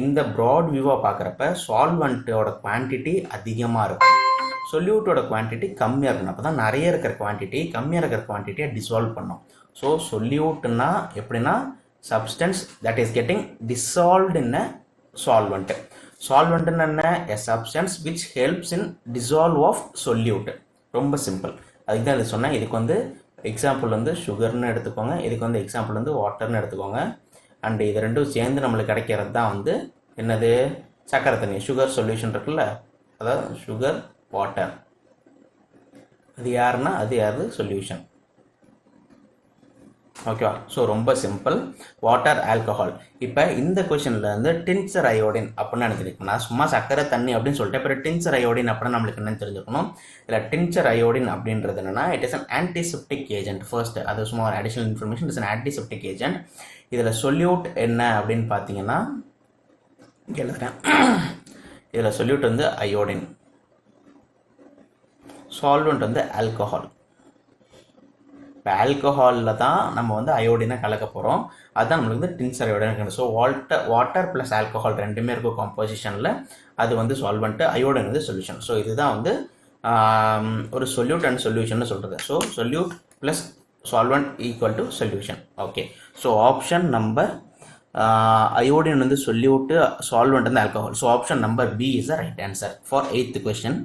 [SPEAKER 1] இந்த ப்ராட் வியூவாக பார்க்குறப்ப சால்வெண்ட்டோட குவான்டிட்டி அதிகமாக இருக்கும், சொல்யூட்டோட குவான்டிட்டி கம்மியாக இருக்கணும். அப்போ தான் நிறைய இருக்கிற குவான்டிட்டி கம்மியாக இருக்கிற குவான்டிட்டியை டிசால்வ் பண்ணும். ஸோ சொல்யூட்னா எப்படின்னா substance that is getting dissolved in a solvent. சால்வெண்ட்னு என்ன? A substance which helps in dissolve of solute. ரொம்ப சிம்பிள். அதுக்கு தான் இது சொன்னேன். இதுக்கு வந்து எக்ஸாம்பிள் வந்து சுகர்னு எடுத்துக்கோங்க, இதுக்கு வந்து எக்ஸாம்பிள் வந்து வாட்டர்னு எடுத்துக்கோங்க. அண்டு இது ரெண்டும் சேர்ந்து நம்மளுக்கு கிடைக்கிறது தான் வந்து என்னது? சக்கரை தண்ணி. சுகர் சொல்யூஷன் இருக்குல்ல, அதாவது சுகர் வாட்டர். அது யாருன்னா அது யாரு? சொல்யூஷன். ஓகேவா? ஸோ ரொம்ப சிம்பிள். Water, alcohol. இப்போ இந்த கொஷனில் வந்து டின்ச்சர் அயோடின் அப்படின்னு நினைச்சிருக்கோம். நான் சும்மா சக்கரை தண்ணி அப்படின்னு சொல்லிட்டு அப்புறம் டின்ச்சர் அயோடின் அப்படின்னு நம்மளுக்கு என்னன்னு தெரிஞ்சுக்கணும். இதில் டின்ச்சர் அயோடின் அப்படின்றது என்னன்னா, it is an antiseptic agent. First அது சும்மா ஒரு additional information. It's an antiseptic agent. இதில் சொல்யூட் என்ன அப்படின்னு பார்த்தீங்கன்னா எழுதுறேன். இதில் சொல்யூட் வந்து அயோடின், சால்வெண்ட் வந்து ஆல்கஹால். இப்போ ஆல்கஹாலில் தான் நம்ம வந்து அயோடினை கலக்க போகிறோம். அதுதான் நம்மளுக்கு வந்து டின்ச்சர் அயோடின் இருக்குது. ஸோ வாட்டர் ப்ளஸ் ஆல்கஹால் ரெண்டுமே இருக்கும் காம்போசிஷனில். அது வந்து சால்வெண்ட்டு, அயோடின் வந்து சொல்யூஷன். ஸோ இதுதான் வந்து ஒரு சொல்யூட் அண்ட் சொல்யூஷன் சொல்கிறது. So solute plus solvent equal to solution. Okay. So option number iodine வந்து சொல்யூட்டு, சால்வெண்ட் வந்து alcohol. So option number B is the right answer for 8th question.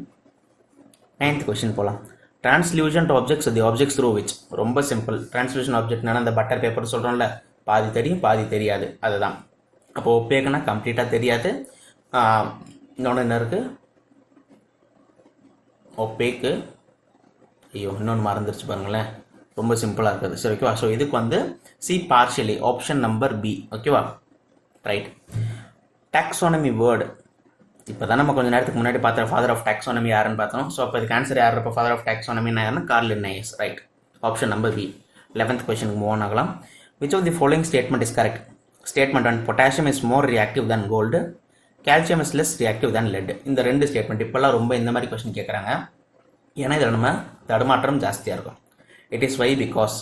[SPEAKER 1] 9th question போகலாம். Translucent objects the objects through which. ரொம்ப simple. Translucent ஆப்ஜெக்ட்னா அந்த butter paper சொல்கிறோம்ல, பாதி தெரியும் பாதி தெரியாது, அதுதான். அப்போ ஒப்பேக்குன்னா கம்ப்ளீட்டாக தெரியாது. இன்னொன்று என்ன இருக்குது? ஒப்பேக்கு. ஐயோ, இன்னொன்று மறந்துருச்சு பாருங்களேன். ரொம்ப சிம்பிளாக இருக்குது. சரி, ஓகேவா? ஸோ இதுக்கு வந்து C partially, option number B. ஓகேவா? ரைட். Taxonomy word. இப்போ தான் நம்ம கொஞ்சம் நேரத்துக்கு முன்னாடி பார்த்த ஃபாதர் ஆஃப் டாக்ஸானமி யாருன்னு பார்த்தோம். ஸோ அப்போ இதுக்கு ஆன்சர் யார்? இப்போ ஃபாதர் ஆஃப் டாக்ஸானமி யாருன்னா Carl Linnaeus. Right. Option number B. 11th கொஸ்டினுக்கு மூவ் ஆன் ஆகலாம். Which of the following statement is correct? Statement and potassium is more reactive than gold, calcium is less reactive than lead. இந்த ரெண்டு statement இப்போல்லாம் ரொம்ப இந்த மாதிரி question கேட்குறாங்க. ஏன்னா இதில் நம்ம தடுமாற்றம் ஜாஸ்தியாக இருக்கும். It is why because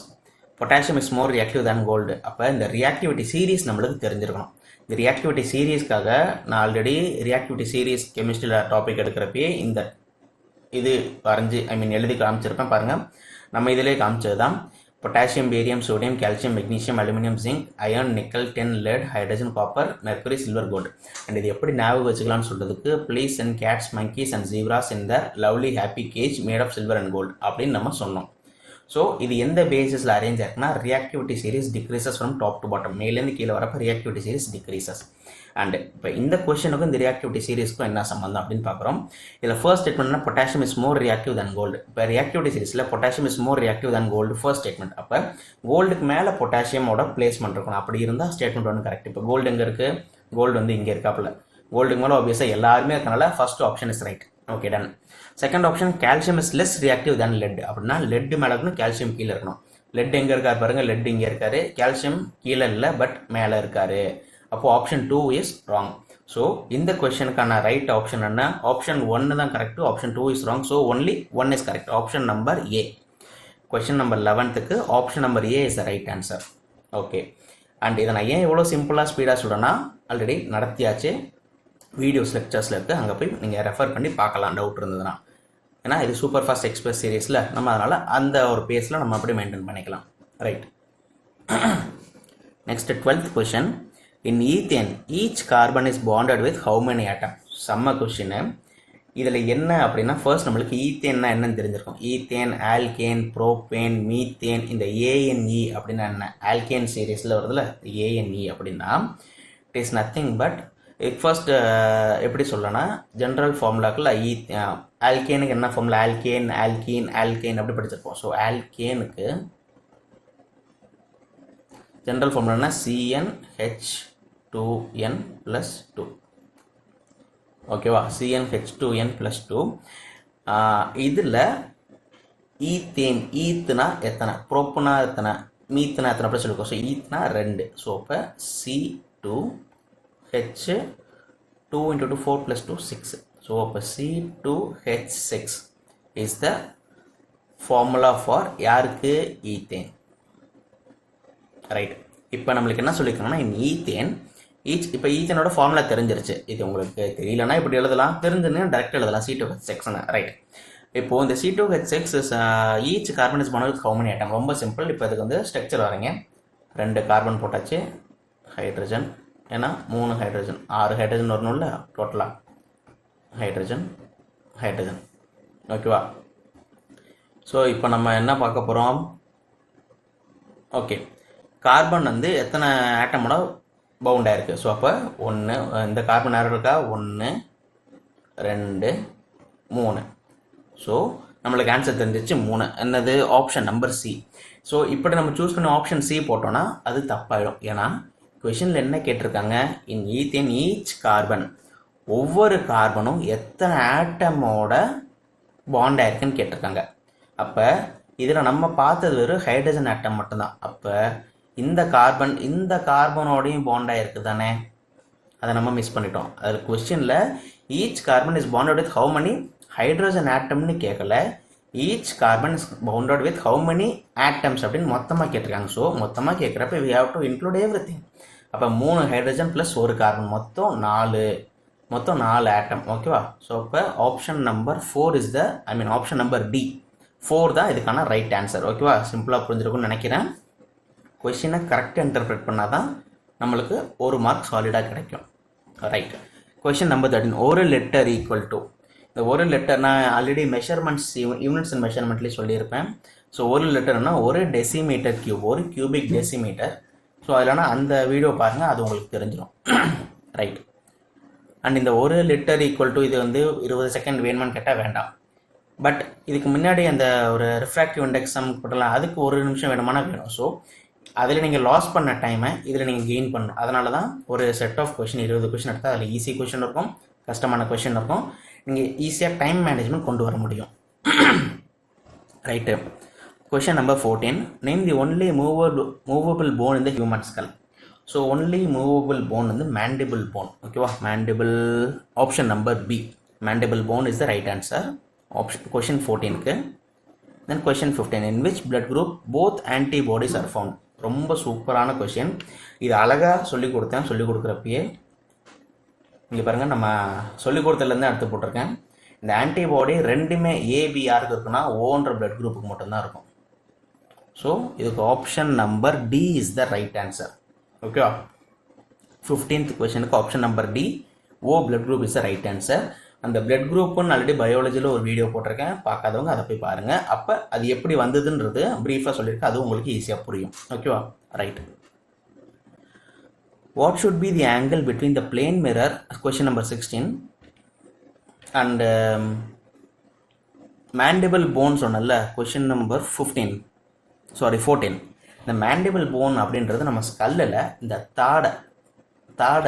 [SPEAKER 1] potassium is more reactive than gold. அப்போ இந்த ரியாக்டிவிட்டி சீரீஸ் நம்மளுக்கு தெரிஞ்சிருக்கணும். இந்த ரியாக்டிவிட்டி சீரீஸ்க்காக நான் ஆல்ரெடி ரியாக்டிவிட்டி சீரீஸ் கெமிஸ்ட்ரியில் டாபிக் எடுக்கிறப்பே இந்த இது வரைஞ்சி எழுதி காமிச்சிருப்பேன் பாருங்கள். நம்ம இதிலே காமிச்சது தான். Potassium, barium, sodium, calcium, magnesium, aluminium, zinc, iron, nickel, tin, lead, hydrogen, copper, mercury, silver, gold. And இது எப்படி ஞாபகம் வச்சுக்கலாம்னு சொல்கிறதுக்கு please and cats, monkeys and zebras in the lovely happy cage made of silver and gold அப்படின்னு நம்ம சொன்னோம். So இது எந்த பேசிஸில் அரேஞ்ச் ஆகுனா, reactivity series decreases from top to bottom. மேலேருந்து கீழே வரப்போ ரியாக்டிவிட்டி சீரிஸ் டிக்ரீசஸ். அண்ட் இப்போ இந்த கொஸ்டினுக்கும் இந்த ரியாக்டிவிட்டி சீரிஸ்க்கும் என்ன சம்பந்தம் அப்படின்னு பார்க்குறோம். இதில் ஃபர்ஸ்ட் ஸ்டேட்மெண்ட்னா potassium is more reactive than gold. இப்போ ரியாக்டிவிட்டி சீரிஸில் potassium is more reactive than gold first statement. அப்போ கோல்டுக்கு மேலே பொட்டாசியமோட பிளேஸ்மெண்ட் இருக்கணும். அப்படி இருந்தால் ஸ்டேட்மெண்ட் ஒன்று கரெக்ட். இப்போ கோல்டு எங்கே இருக்குது? கோல்டு வந்து இங்கே இருக்காப்புல. கோல்டுக்கு மேலே ஆப்வியஸாக எல்லாருமே இருக்கனால first option is right. Okay, done. Second option calcium is less reactive than lead. அப்படின்னா லெட் மேலே இருக்கணும், கால்சியம் கீழே இருக்கணும். லெட் எங்கே இருக்காரு பாருங்க, லெட் இங்கே இருக்காரு, கால்சியம் கீழே இல்லை பட் மேலே இருக்காரு. அப்போ ஆப்ஷன் 2 இஸ் ராங். ஸோ இந்த கொஸ்டினுக்கான ரைட் ஆப்ஷன் என்ன? ஆப்ஷன் 1 தான் correct, option 2 is wrong. So only 1 is correct. Option number A. Question number 11க்கு option number A is the right answer. Okay. And இதை நான் ஏன் இவ்வளோ சிம்பிளாக ஸ்பீடாக சொல்கிறேன்னா, ஆல்ரெடி நடத்தியாச்சு. வீடியோஸ் லெக்சர்ஸில் இருக்குது, அங்கே போய் நீங்கள் ரெஃபர் பண்ணி பார்க்கலாம் டவுட் இருந்ததுன்னா. ஏன்னா இது சூப்பர் ஃபாஸ்ட் எக்ஸ்பிரஸ் சீரீஸில் நம்ம அதனால் அந்த ஒரு பேஸில் நம்ம அப்படியே மெயின்டைன் பண்ணிக்கலாம். Right. Next 12th question. In ethane each carbon is bonded with how many atom? செம்ம கொஷின். இதில் என்ன அப்படின்னா ஃபர்ஸ்ட் நம்மளுக்கு ஈத்தேன்னா என்னன்னு தெரிஞ்சிருக்கும். Ethane, alkane, propane, methane. இந்த ஏஎன்இ அப்படின்னா என்ன? ஆல்கேன் சீரீஸில் வருதுல ஏஎன்இ அப்படின்னா it is nothing but first எப்படி சொல்லனா ஜென்ரல் ஃபார்முலாக்குள்ள ஆல்கேனுக்கு என்ன ஃபார்முலா? ஆல்கேன், ஆல்கீன், ஆல்கேன் அப்படி படிச்சிருப்போம். ஸோ ஆல்கேனுக்கு ஜென்ரல் ஃபார்முலானா CnH2n+2. ஓகேவா? CnH2n+2. இதில் ஈத்தேன், ஈத்துனா எத்தனை, ப்ரோப்புனா எத்தனை, மீத்துனா எத்தனை அப்படி சொல்லியிருக்கோம். ஸோ ஈத்துனா 2. ஸோ இப்போ C2H2 × 2 4 + 2 6. ஸோ இப்போ C2H6 is the formula for யாருக்கு? ஈத்தேன். ரைட். இப்போ நம்மளுக்கு என்ன சொல்லியிருக்காங்கன்னா இன் ஈத்தேன் இப்போ ஈத்தேனோட ஃபார்முலா தெரிஞ்சிருச்சு. இது உங்களுக்கு தெரியலன்னா இப்படி எழுதலாம், தெரிஞ்சுன்னா டேரெக்டாக எழுதலாம் C2H6. ரைட். இப்போது இந்த C2H6 each carbon is bonded with how many atom? ரொம்ப சிம்பிள். இப்போ இதுக்கு வந்து ஸ்ட்ரக்சர் வரீங்க. 2 கார்பன் போட்டாச்சு, ஹைட்ரஜன், ஏன்னா 3 ஹைட்ரஜன், 6 ஹைட்ரஜன் வரணும்ல டோட்டலாக. Hydrogen, hydrogen. ஓகேவா? ஸோ இப்போ நம்ம என்ன பார்க்க போகிறோம்? ஓகே, கார்பன் வந்து எத்தனை ஆட்டமோட பவுண்ட் ஆயிருக்கு? ஸோ அப்போ 1, இந்த கார்பன் நேரம் இருக்கா? 1 2 3. ஸோ நம்மளுக்கு ஆன்சர் தெரிஞ்சிச்சு 3. என்னது? Option number C. ஸோ இப்படி நம்ம சூஸ் பண்ணி ஆப்ஷன் சி போட்டோன்னா அது தப்பாயிடும். ஏன்னா கொஷனில் என்ன கேட்டிருக்காங்க? இன் ஈத்தேன் ஈச் கார்பன், ஒவ்வொரு கார்பனும் எத்தனை ஆட்டமோட பாண்ட் ஆயிருக்குன்னு கேட்டிருக்காங்க. அப்போ இதில் நம்ம பார்த்தது வெறும் ஹைட்ரஜன் ஆட்டம் மட்டும்தான். அப்போ இந்த கார்பனோடையும் பாண்ட் ஆயிருக்கு தானே, அதை நம்ம மிஸ் பண்ணிட்டோம். அதில் கொஸ்டினில் each carbon is bonded with how many hydrogen ஆட்டம்னு கேட்கல, each carbon is bounded with how many atoms அப்படின்னு மொத்தமாக கேட்டிருக்காங்க. ஸோ மொத்தமாக கேட்குறப்ப we have to include everything. அப்போ 3 ஹைட்ரஜன் ப்ளஸ் 1 கார்பன், மொத்தம் 4 ஆட்டம். ஓகேவா? ஸோ இப்போ option number 4 is the option number D 4 தான் இதுக்கான ரைட் ஆன்சர். ஓகேவா? சிம்பிளாக புரிஞ்சிருக்கும்னு நினைக்கிறேன். கொஷினை கரெக்டாக இன்டர்பிரேட் பண்ணால் தான் நம்மளுக்கு 1 மார்க் சாலிடாக கிடைக்கும். ரைட். Question number 13. ஒரு லெட்டர் ஈக்குவல் டு, இந்த ஒரு லெட்டர் நான் ஆல்ரெடி மெஷர்மெண்ட்ஸ் யூனிட்ஸ் அண்ட் மெஷர்மெண்ட்லேயே சொல்லியிருப்பேன். ஸோ ஒரு லெட்டர்னா 1 decimetre cube, 1 cubic decimetre. So அதில்னா அந்த வீடியோ பாருங்கள், அது உங்களுக்கு தெரிஞ்சிடும். ரைட். அண்ட் இந்த ஒரு லிட்டர் ஈக்குவல் டு இது வந்து 20 செகண்ட் வேணுமான்னு கேட்டால் வேண்டாம். பட் இதுக்கு முன்னாடி அந்த ஒரு ரிஃப்ராக்டிவ் இண்டெக்ஸ் சம் போட்டலாம், அதுக்கு 1 நிமிஷம் வேணுமானா வேணும். ஸோ அதில் நீங்கள் லாஸ் பண்ண டைமை இதில் நீங்கள் கெயின் பண்ணணும். அதனால தான் ஒரு செட் ஆஃப் கொஷின் 20 கொஷின் எடுத்தால் அதில் ஈஸி கொஷின் இருக்கும், கஷ்டமான கொஷின் இருக்கும். நீங்கள் ஈஸியாக டைம் மேனேஜ்மெண்ட் கொண்டு வர முடியும். Right. Question number 14. Name the only movable bone in the human skull. So only movable bone வந்து மேண்டிபிள் போன். ஓகேவா? Mandible, option number B, mandible bone is the right answer. Question 14க்கு. Then question 15. In which blood group both antibodies are found? ரொம்ப சூப்பரான question. இது அழகாக சொல்லிக் கொடுக்குறப்பயே இங்கே பாருங்கள், நம்ம சொல்லிக் கொடுத்ததுலேருந்து அடுத்து போட்டிருக்கேன். இந்த ஆன்டிபாடி ரெண்டுமே ஏபி யாருக்கு இருக்குன்னா ஓன்ற பிளட் குரூப்புக்கு மட்டும்தான் இருக்கும். ஸோ இதுக்கு option number D is the right answer. ஓகேவா? 15th கொஷனுக்கு option number D, O blood group is the right answer. அந்த பிளட் குரூப்புன்னு ஆல்ரெடி பயாலஜியில் ஒரு வீடியோ போட்டிருக்கேன், பார்க்காதவங்க அதை போய் பாருங்கள். அப்போ அது எப்படி வந்ததுன்றது ப்ரீஃபாக சொல்லியிருக்கேன், அது உங்களுக்கு ஈஸியாக புரியும். ஓகேவா? Right. What should be the angle between the plane mirror, question number 16, and mandible phone சொன்னல, கொஷின் நம்பர் 14. இந்த மேண்டிபிள் போன் அப்படின்றது நம்ம ஸ்கல்லில் இந்த தாடை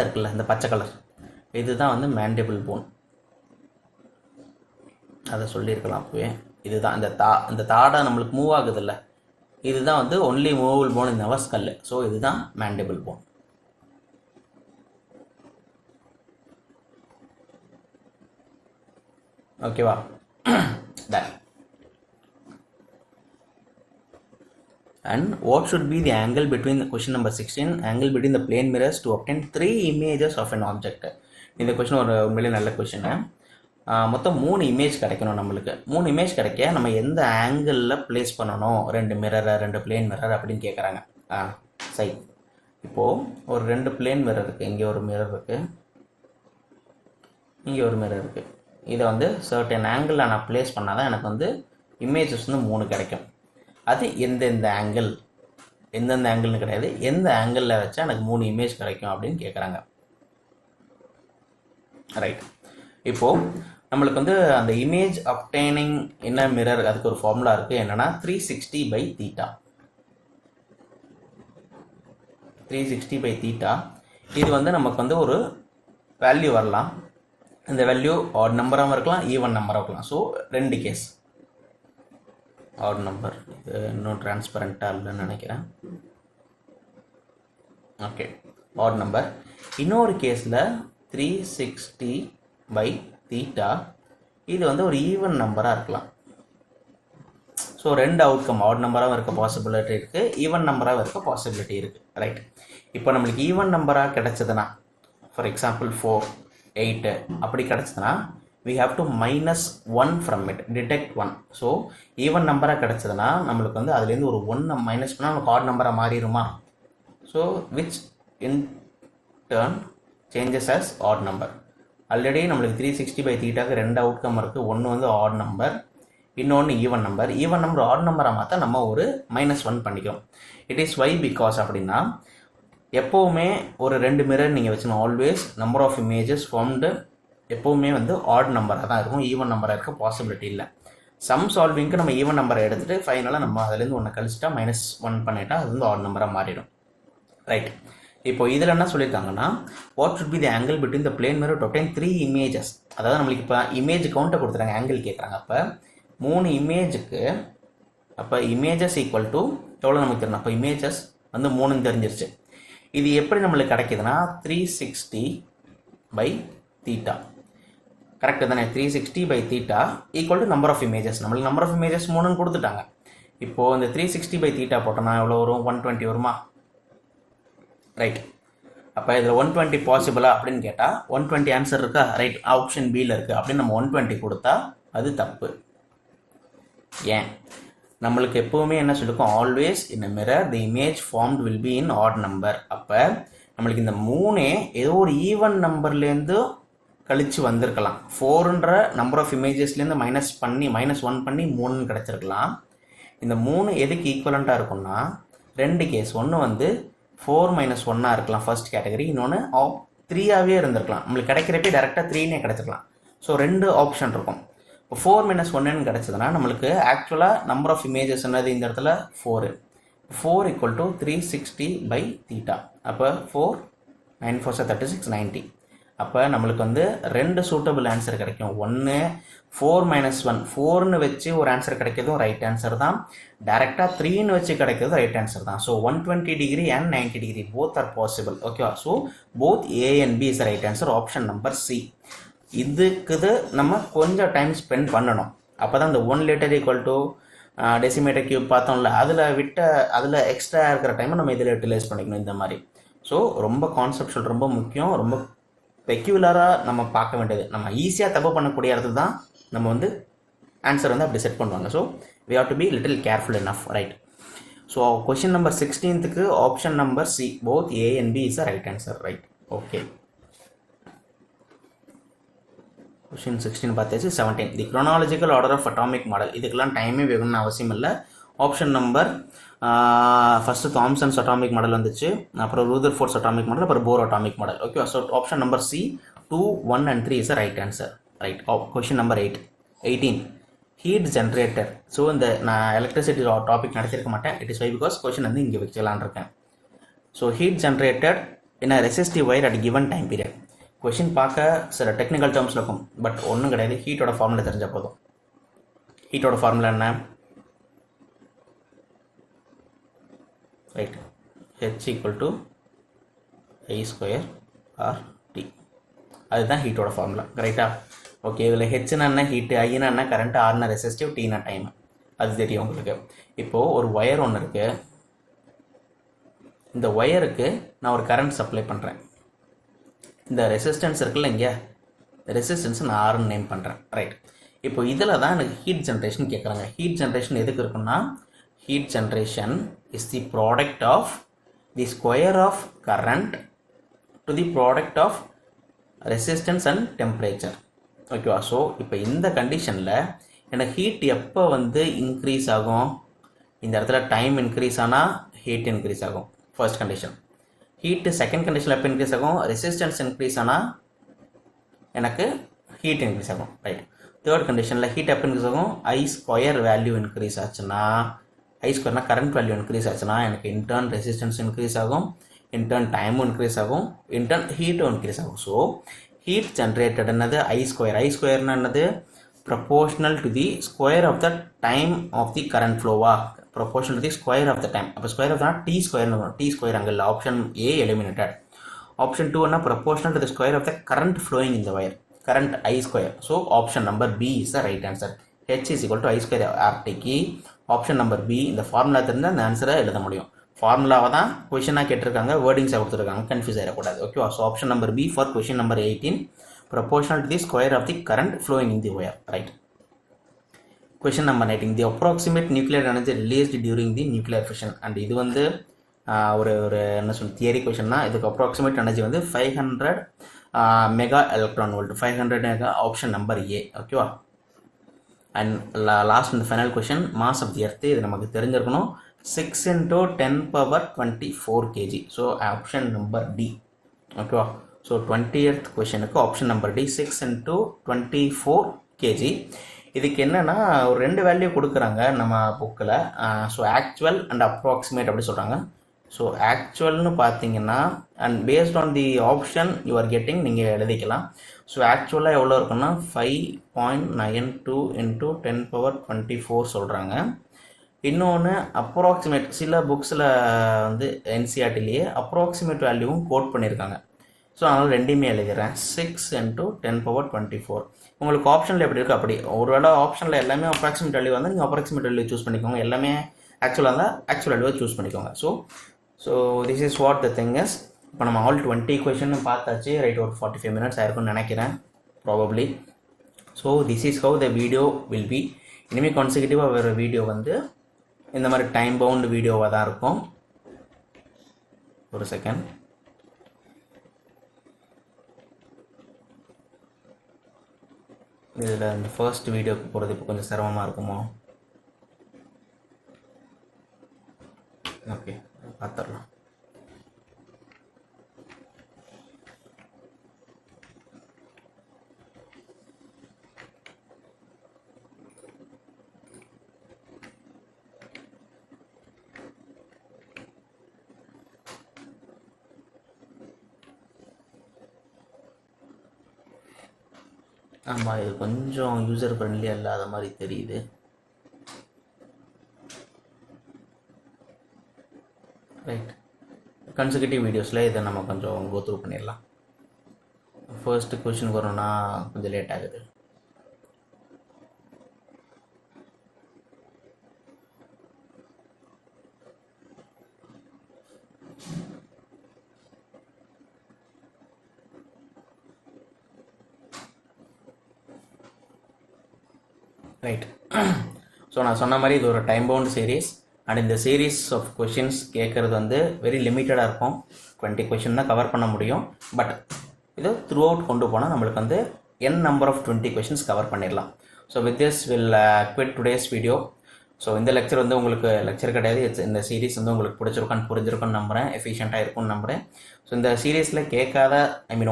[SPEAKER 1] இருக்குல்ல, இந்த பச்சை கலர், இதுதான் வந்து மேண்டிபிள் போன். அதை சொல்லியிருக்கலாம் அப்போவே. இதுதான் இந்த தாடை நம்மளுக்கு மூவ் ஆகுதுல்ல, இதுதான் வந்து ஒன்லி மூவபிள் போன் இன் அவர் ஸ்கல். ஸோ இதுதான் மேண்டிபிள் போன். ஓகேவா? Ton. And what should be the angle between, question number 16, angle between the plane mirrors to obtain 3 images of an object? இந்த கொஷின் ஒரு உண்மையிலே நல்ல கொஷினு. மொத்தம் 3 இமேஜ் கிடைக்கணும் நம்மளுக்கு. 3 image கிடைக்க நம்ம எந்த ஆங்கிளில் ப்ளேஸ் பண்ணணும், 2 மிரரை 2 பிளேன் மிரர் அப்படின்னு கேட்குறாங்க. சரி, இப்போது ஒரு 2 பிளேன் மிரர் இருக்குது. இங்கே ஒரு மிரர் இருக்குது, இங்கே ஒரு மிரர் இருக்குது. இதை வந்து சர்டன் ஆங்கிளில் நான் ப்ளேஸ் பண்ணால் தான் எனக்கு வந்து இமேஜஸ் வந்து 3 கிடைக்கும். அது எந்தெந்த ஆங்கிள், எந்தெந்த ஆங்கிள்னு கிடையாது, எந்த ஆங்கிளில் வச்சா எனக்கு 3 இமேஜ் கிடைக்கும் அப்படின்னு கேட்குறாங்க. ரைட், இப்போது நம்மளுக்கு வந்து அந்த இமேஜ் அப்டைனிங் என்ன மிரர், அதுக்கு ஒரு ஃபார்முலா இருக்குது. என்னென்னா 360/θ. 360/θ இது வந்து நமக்கு வந்து ஒரு வேல்யூ வரலாம். இந்த வேல்யூ ஆட் நம்பராகவும் இருக்கலாம், ஈவன் நம்பராக இருக்கலாம். So 2 case. ஆட் நம்பர், இது இன்னும் டிரான்ஸ்பரண்ட்டாக இல்லைன்னு நினைக்கிறேன். Okay, add number. இன்னொரு கேஸில் 360/θ இது வந்து ஒரு ஈவன் நம்பராக இருக்கலாம். ஸோ 2 அவுட்கம், ஆட் நம்பராகவும் இருக்க பாசிபிலிட்டி இருக்குது, ஈவன் நம்பராகவும் இருக்க பாசிபிலிட்டி இருக்குது. ரைட், இப்போ நம்மளுக்கு ஈவன் நம்பராக கிடச்சதுன்னா, ஃபார் எக்ஸாம்பிள் 4, 8 அப்படி கிடச்சதுன்னா we have to -1 from it, detect 1. So even நம்பராக கிடச்சதுன்னா நம்மளுக்கு வந்து அதுலேருந்து ஒரு 1 மைனஸ் பண்ணால் நமக்கு ஆட் நம்பராக மாறிடுமா. So which in turn changes as odd number. Already நம்மளுக்கு 360/θக்கு 2 அவுட்கம் இருக்குது. ஒன்று வந்து ஆட் நம்பர், இன்னொன்று even number. Even number odd நம்பராக மாற்ற நம்ம ஒரு -1 பண்ணிக்கிறோம். இட் இஸ் வை பிகாஸ் அப்படின்னா எப்போவுமே ஒரு 2 மிரர் நீங்கள் வச்சுக்கணும். Always number of images formed எப்போவுமே வந்து ஆட் நம்பராக தான் இருக்கும், ஈவன் நம்பராக இருக்க பாசிபிலிட்டி இல்லை. சம் சால்விங்க்கு நம்ம ஈவன் நம்பரை எடுத்துகிட்டு ஃபைனலாக நம்ம அதுலேருந்து ஒன்று கழிச்சிட்டா -1 பண்ணிட்டா அது வந்து ஆட் நம்பராக மாறிடும். ரைட், இப்போ இதில் என்ன சொல்லியிருக்காங்கன்னா what should be the angle between the plane mirror to obtained 3 images. அதாவது நம்மளுக்கு இப்போ இமேஜ் கவுண்ட்டை கொடுத்துறாங்க, ஆங்கிள் கேட்குறாங்க. அப்போ 3 இமேஜுக்கு அப்போ இமேஜஸ் ஈக்குவல் டு எவ்வளோ நமக்கு தெரியணும். அப்போ இமேஜஸ் வந்து 3 தெரிஞ்சிருச்சு. இது எப்படி நம்மளுக்கு கிடைக்குதுன்னா 360/θ. கரெக்டு தானே? 360/θ equal to number of images. நம்மளுக்கு நம்பர் ஆஃப் இமேஜஸ் 3ன்னு கொடுத்துட்டாங்க. இப்போது இந்த 360/θ போட்டோம்னா எவ்வளோ வரும்? 120 வருமா? ரைட், அப்போ இதில் 120 பாசிபிளா அப்படின்னு கேட்டால் 120 ஆன்சர் இருக்கா? ரைட், ஆப்ஷன் பியில் இருக்குது. அப்படின்னு நம்ம 120 கொடுத்தா அது தப்பு. ஏன்? நம்மளுக்கு எப்போவுமே என்ன சொல்லியிருக்கோம், always in a mirror the image formed will be in add number. அப்போ நம்மளுக்கு இந்த 3 ஏதோ ஒரு ஈவன் நம்பர்லேருந்து கழித்து வந்திருக்கலாம். 4ன்ற நம்பர் ஆஃப் இமேஜஸ்லேருந்து -1 பண்ணி 3 கிடச்சிருக்கலாம். இந்த 3 எதுக்கு ஈக்குவலண்ட்டாக இருக்கும்னா 2 கேஸ். ஒன்று வந்து 4 - 1 இருக்கலாம் ஃபர்ஸ்ட் கேட்டகரி, இன்னொன்று 3ஆகவே இருந்திருக்கலாம். நம்மளுக்கு கிடைக்கிறப்பே டேரெக்டாக 3னே கிடச்சிருக்கலாம். ஸோ 2 ஆப்ஷன் இருக்கும். இப்போ 4 - 1ன்னு கிடச்சதுன்னா நம்மளுக்கு ஆக்சுவலாக நம்பர் ஆஃப் இமேஜஸ் என்னது இந்த இடத்துல 4. 4 = 360/θ. அப்போ 4 9 4 36 90. அப்போ நம்மளுக்கு வந்து 2 சூட்டபிள் ஆன்சர் கிடைக்கும். ஒன்று 4 - 1 4ன்னு வச்சு ஒரு ஆன்சர் கிடைக்கிறதும் ரைட் ஆன்சர் தான், டேரெக்டாக 3ன்னு வச்சு கிடைக்கிறதும் ரைட் ஆன்சர் தான். So 120 degree and 90 degree both are possible. ஓகேவா? So both A and B is right answer, option number C. இதுக்கு நம்ம கொஞ்சம் டைம் ஸ்பெண்ட் பண்ணணும். அப்போ தான் இந்த 1 liter = டெசிமீட்டர் கியூப் பார்த்தோம்ல, அதில் எக்ஸ்ட்ரா இருக்கிற டைமை நம்ம இதில் யூட்டிலைஸ் பண்ணிக்கணும் இந்த மாதிரி. ஸோ ரொம்ப கான்செப்ஷுவல், ரொம்ப முக்கியம், ரொம்ப பெக்யூலராக நம்ம பார்க்க வேண்டியது. நம்ம ஈஸியாக தப்பு பண்ணக்கூடிய இடத்துல தான் நம்ம வந்து ஆன்சர் வந்து அப்படி செட் பண்ணுவாங்க. So we have to be little careful enough, right? So question number 16க்கு option number C, both A and B is the right answer, right? Okay. Question 16 பார்த்தாச்சு. 17 the chronological order of atomic model. இதுக்கெல்லாம் டைமே வேணும்னு அவசியம் இல்லை. Option number first Thomson's atomic model வந்துச்சு, அப்புறம் Rutherford's atomic model, அப்புறம் போர் atomic model. Okay, so option number C 2, 1 and 3 is the right answer, right? Question number 18 heat generator. So இந்த நான் எலக்ட்ரிசிட்டி டாபிக் நடத்திருக்க மாட்டேன். It is why because question வந்து இங்கே வச்சுக்கலான் இருக்கேன். So heat generated in a resistive wire at given time period. Question பார்க்க சில டெக்னிக்கல் டேர்ம்ஸில் இருக்கும், பட் ஒன்றும் கிடையாது. ஹீட்டோட ஃபார்முலா தெரிஞ்சால் போதும். ஹீட்டோட ஃபார்முலா என்ன? Right, H = I² RT. அதுதான் ஹீட்டோட ஃபார்முலா, ரைட்டா? ஓகே, இதில் ஹெச்னா என்ன? ஹீட்டு, ஐனா என்ன? கரண்ட், ஆர்னா ரெசிஸ்டிவ், டீனா டைம். அது தெரியும் உங்களுக்கு. இப்போது ஒரு ஒயர் ஒன்று இருக்குது. இந்த ஒயருக்கு நான் ஒரு கரண்ட் சப்ளை பண்ணுறேன். இந்த ரெசிஸ்டன்ஸ் இருக்குல்ல இங்கே ரெசிஸ்டன்ஸ் நான் ஆர்னு நேம் பண்ணுறேன். ரைட். இப்போ இதில் தான் எனக்கு ஹீட் ஜென்ரேஷன் கேட்குறாங்க. ஹீட் ஜென்ரேஷன் எதுக்கு இருக்குன்னா heat generation is the product of the square of current to the product of resistance and temperature. ஓகேவா? ஸோ இப்போ இந்த கண்டிஷனில் எனக்கு ஹீட் எப்போ வந்து இன்க்ரீஸ் ஆகும்? இந்த இடத்துல டைம் இன்க்ரீஸ் ஆனால் ஹீட் இன்க்ரீஸ் ஆகும். First condition. ஹீட்டு செகண்ட் கண்டிஷனில் எப்போ இன்க்ரீஸ் ஆகும்? ரெசிஸ்டன்ஸ் இன்க்ரீஸ் ஆனால் எனக்கு ஹீட் இன்க்ரீஸ் ஆகும். ரைட். தேர்ட் கண்டிஷனில் ஹீட் எப்போ இன்க்ரீஸ் ஆகும்? ஐ ஸ்கொயர் வேல்யூ இன்க்ரீஸ் ஆச்சுன்னா, ஐ ஸ்கொயர்னா கரண்ட் வேல்யூ இன்க்ரீஸ் ஆச்சுன்னா எனக்கு இன்டர்ன் ரெசிஸ்டன்ஸ் இன்க்ரீஸ் ஆகும், இன்டர்ன் டைமும் இன்க்ரீஸ் ஆகும், இன்டர்ன் ஹீட்டும் இன்க்ரீஸ் ஆகும். ஸோ ஹீட் ஜென்ரேட்டட் என்னது? I square. ஐ ஸ்கொயர்னா என்னது? Proportional to the square of the time of the current ஃப்ளோவா? Proportional to the square of the time. அப்போ ஸ்கொயர் ஆஃப் டி ஸ்கொயர்னு வரும். டி ஸ்கொயர் அங்கே இல்லை. Option A eliminated. ஆப்ஷன் 2 என்ன? Proportional to the square of the current flowing in the wire. current I square. So option number B is the right answer. H is equal to I square RTக்கு option number B. இந்த formula தெரிஞ்சா அந்த ஆன்சரை எழுத முடியும். ஃபார்முலாவை தான் கொஷனாக கேட்டிருக்காங்க, வேர்டிங்ஸாக கொடுத்துருக்காங்க, கன்ஃபியூஸ் ஆகிடக்கூடாது. ஓகேவா? So option number B for question number 18, proportional to the square of the current flowing in the wire. Right. Question number 19, the approximate nuclear energy released during the nuclear fission. And இது வந்து ஒரு என்ன சொல்ல theory கொஷன்னா, இதுக்கு approximate energy வந்து 500 mega electron volt. 500 mega option number A. ஓகேவா? And last and final question, mass of the earth. இது நமக்கு தெரிஞ்சிருக்கணும். 6 × 10⁻24 kg. So option number D. ஓகேவா? ஸோ 20th கொஷனுக்கு ஆப்ஷன் நம்பர் டி, 6 × 24 kg. இதுக்கு என்னென்னா ஒரு 2 வேல்யூ கொடுக்குறாங்க நம்ம புக்கில். ஸோ ஆக்சுவல் அண்ட் அப்ராக்சிமேட் அப்படி சொல்கிறாங்க. ஸோ ஆக்சுவல்னு பார்த்தீங்கன்னா and based on the option you are getting நீங்கள் எழுதிக்கலாம். ஸோ ஆக்சுவலாக எவ்வளோ இருக்குன்னா 5.92 × 10⁻24 சொல்கிறாங்க. இன்னொன்று அப்ராக்சிமேட், சில புக்ஸில் வந்து என்சிஆர்டிலேயே அப்ராக்சிமேட் வேல்யூவும் கோட் பண்ணியிருக்காங்க. ஸோ அதனால் ரெண்டையுமே எழுதுகிறேன். 6 × 10⁻24. உங்களுக்கு ஆப்ஷனில் எப்படி இருக்குது அப்படி. ஒருவேளை ஆப்ஷனில் எல்லாமே அப்ராக்சிமேட் வேல்யூ வந்து நீங்கள் அப்ராக்சிமேட் வேல்யூ சூஸ் பண்ணிக்கோங்க. எல்லாமே ஆக்சுவலாக இருந்தால் ஆக்சுவல் வேல்யூவை சூஸ் பண்ணிக்கோங்க. So this is what the thing is. இப்போ நம்ம ஆல் 20 கொஷின் பார்த்தாச்சு. ரைட். ஒரு 45 minutes ஆயிருக்கும்னு நினைக்கிறேன் probably. So this is how the video will be. இனிமேல் கான்சிக்யூட்டிவாக வேறு வீடியோ வந்து இந்த மாதிரி டைம் பவுண்ட் வீடியோவாக தான் இருக்கும். ஒரு செகண்ட். இதில் இந்த ஃபர்ஸ்ட் வீடியோக்கு போகிறது இப்போ கொஞ்சம் சிரமமாக இருக்குமோ? ஓகே, பார்த்துடலாம். ஆமாம், இது கொஞ்சம் யூசர் ஃப்ரெண்ட்லியாக இல்லாத மாதிரி தெரியுது. ரைட். கன்செக்யூட்டிவ் வீடியோஸில் இதை நம்ம கொஞ்சம் கோ த்ரூ பண்ணிடலாம். ஃபர்ஸ்ட்டு கொஷினுக்கு வரணும்னா கொஞ்சம் லேட் ஆகுது. ரைட். ஸோ நான் சொன்ன மாதிரி இது ஒரு டைம் பவுண்ட் சீரீஸ். அண்ட் இந்த சீரீஸ் ஆஃப் கொஷின்ஸ் கேட்குறது வந்து வெரி லிமிட்டடாக இருக்கும். 20 கொஷின் தான் கவர் பண்ண முடியும். பட் இது த்ரூ அவுட் கொண்டு போனால் நம்மளுக்கு வந்து n number of 20 questions cover பண்ணிடலாம். So with this will quit today's video. So இந்த லெக்சர் வந்து உங்களுக்கு லெக்சர் கிடையாது. இந்த சீரீஸ் வந்து உங்களுக்கு பிடிச்சிருக்கான்னு புரிஞ்சிருக்குன்னு நம்புகிறேன். எஃபிஷியண்ட்டாக இருக்கும்னு நம்புகிறேன். ஸோ இந்த சீரீஸில் கேட்காத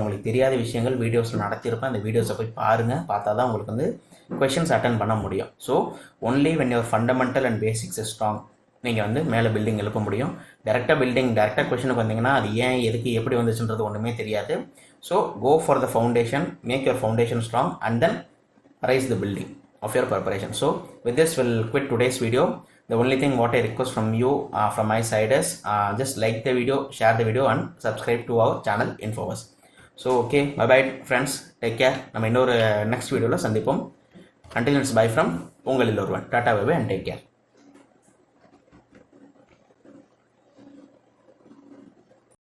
[SPEAKER 1] உங்களுக்கு தெரியாத விஷயங்கள் வீடியோஸில் நடத்தியிருப்பேன். அந்த வீடியோஸை போய் பாருங்கள். பார்த்தா தான் உங்களுக்கு வந்து கொஷின்ஸ் அட்டன் பண்ண முடியும். So only when your fundamental and basics is strong, நீங்கள் வந்து மேலே பில்டிங் எழுப்ப முடியும். டேரெக்டாக கொஷனுக்கு வந்தீங்கன்னா அது ஏன் எதுக்கு எப்படி வந்துச்சுன்றது ஒன்றுமே தெரியாது. So go for the foundation, make your foundation strong and then rise the building of your preparation. So with this we'll quit today's video. The only thing what I request from you from my side is just like the video, share the video and subscribe to our channel Infovers. So okay, bye bye friends, take care. நம்ம இன்னொரு next video ல சந்திப்போம். Until it's bye from உங்களில் ஒருவன். Tata bye bye and take care.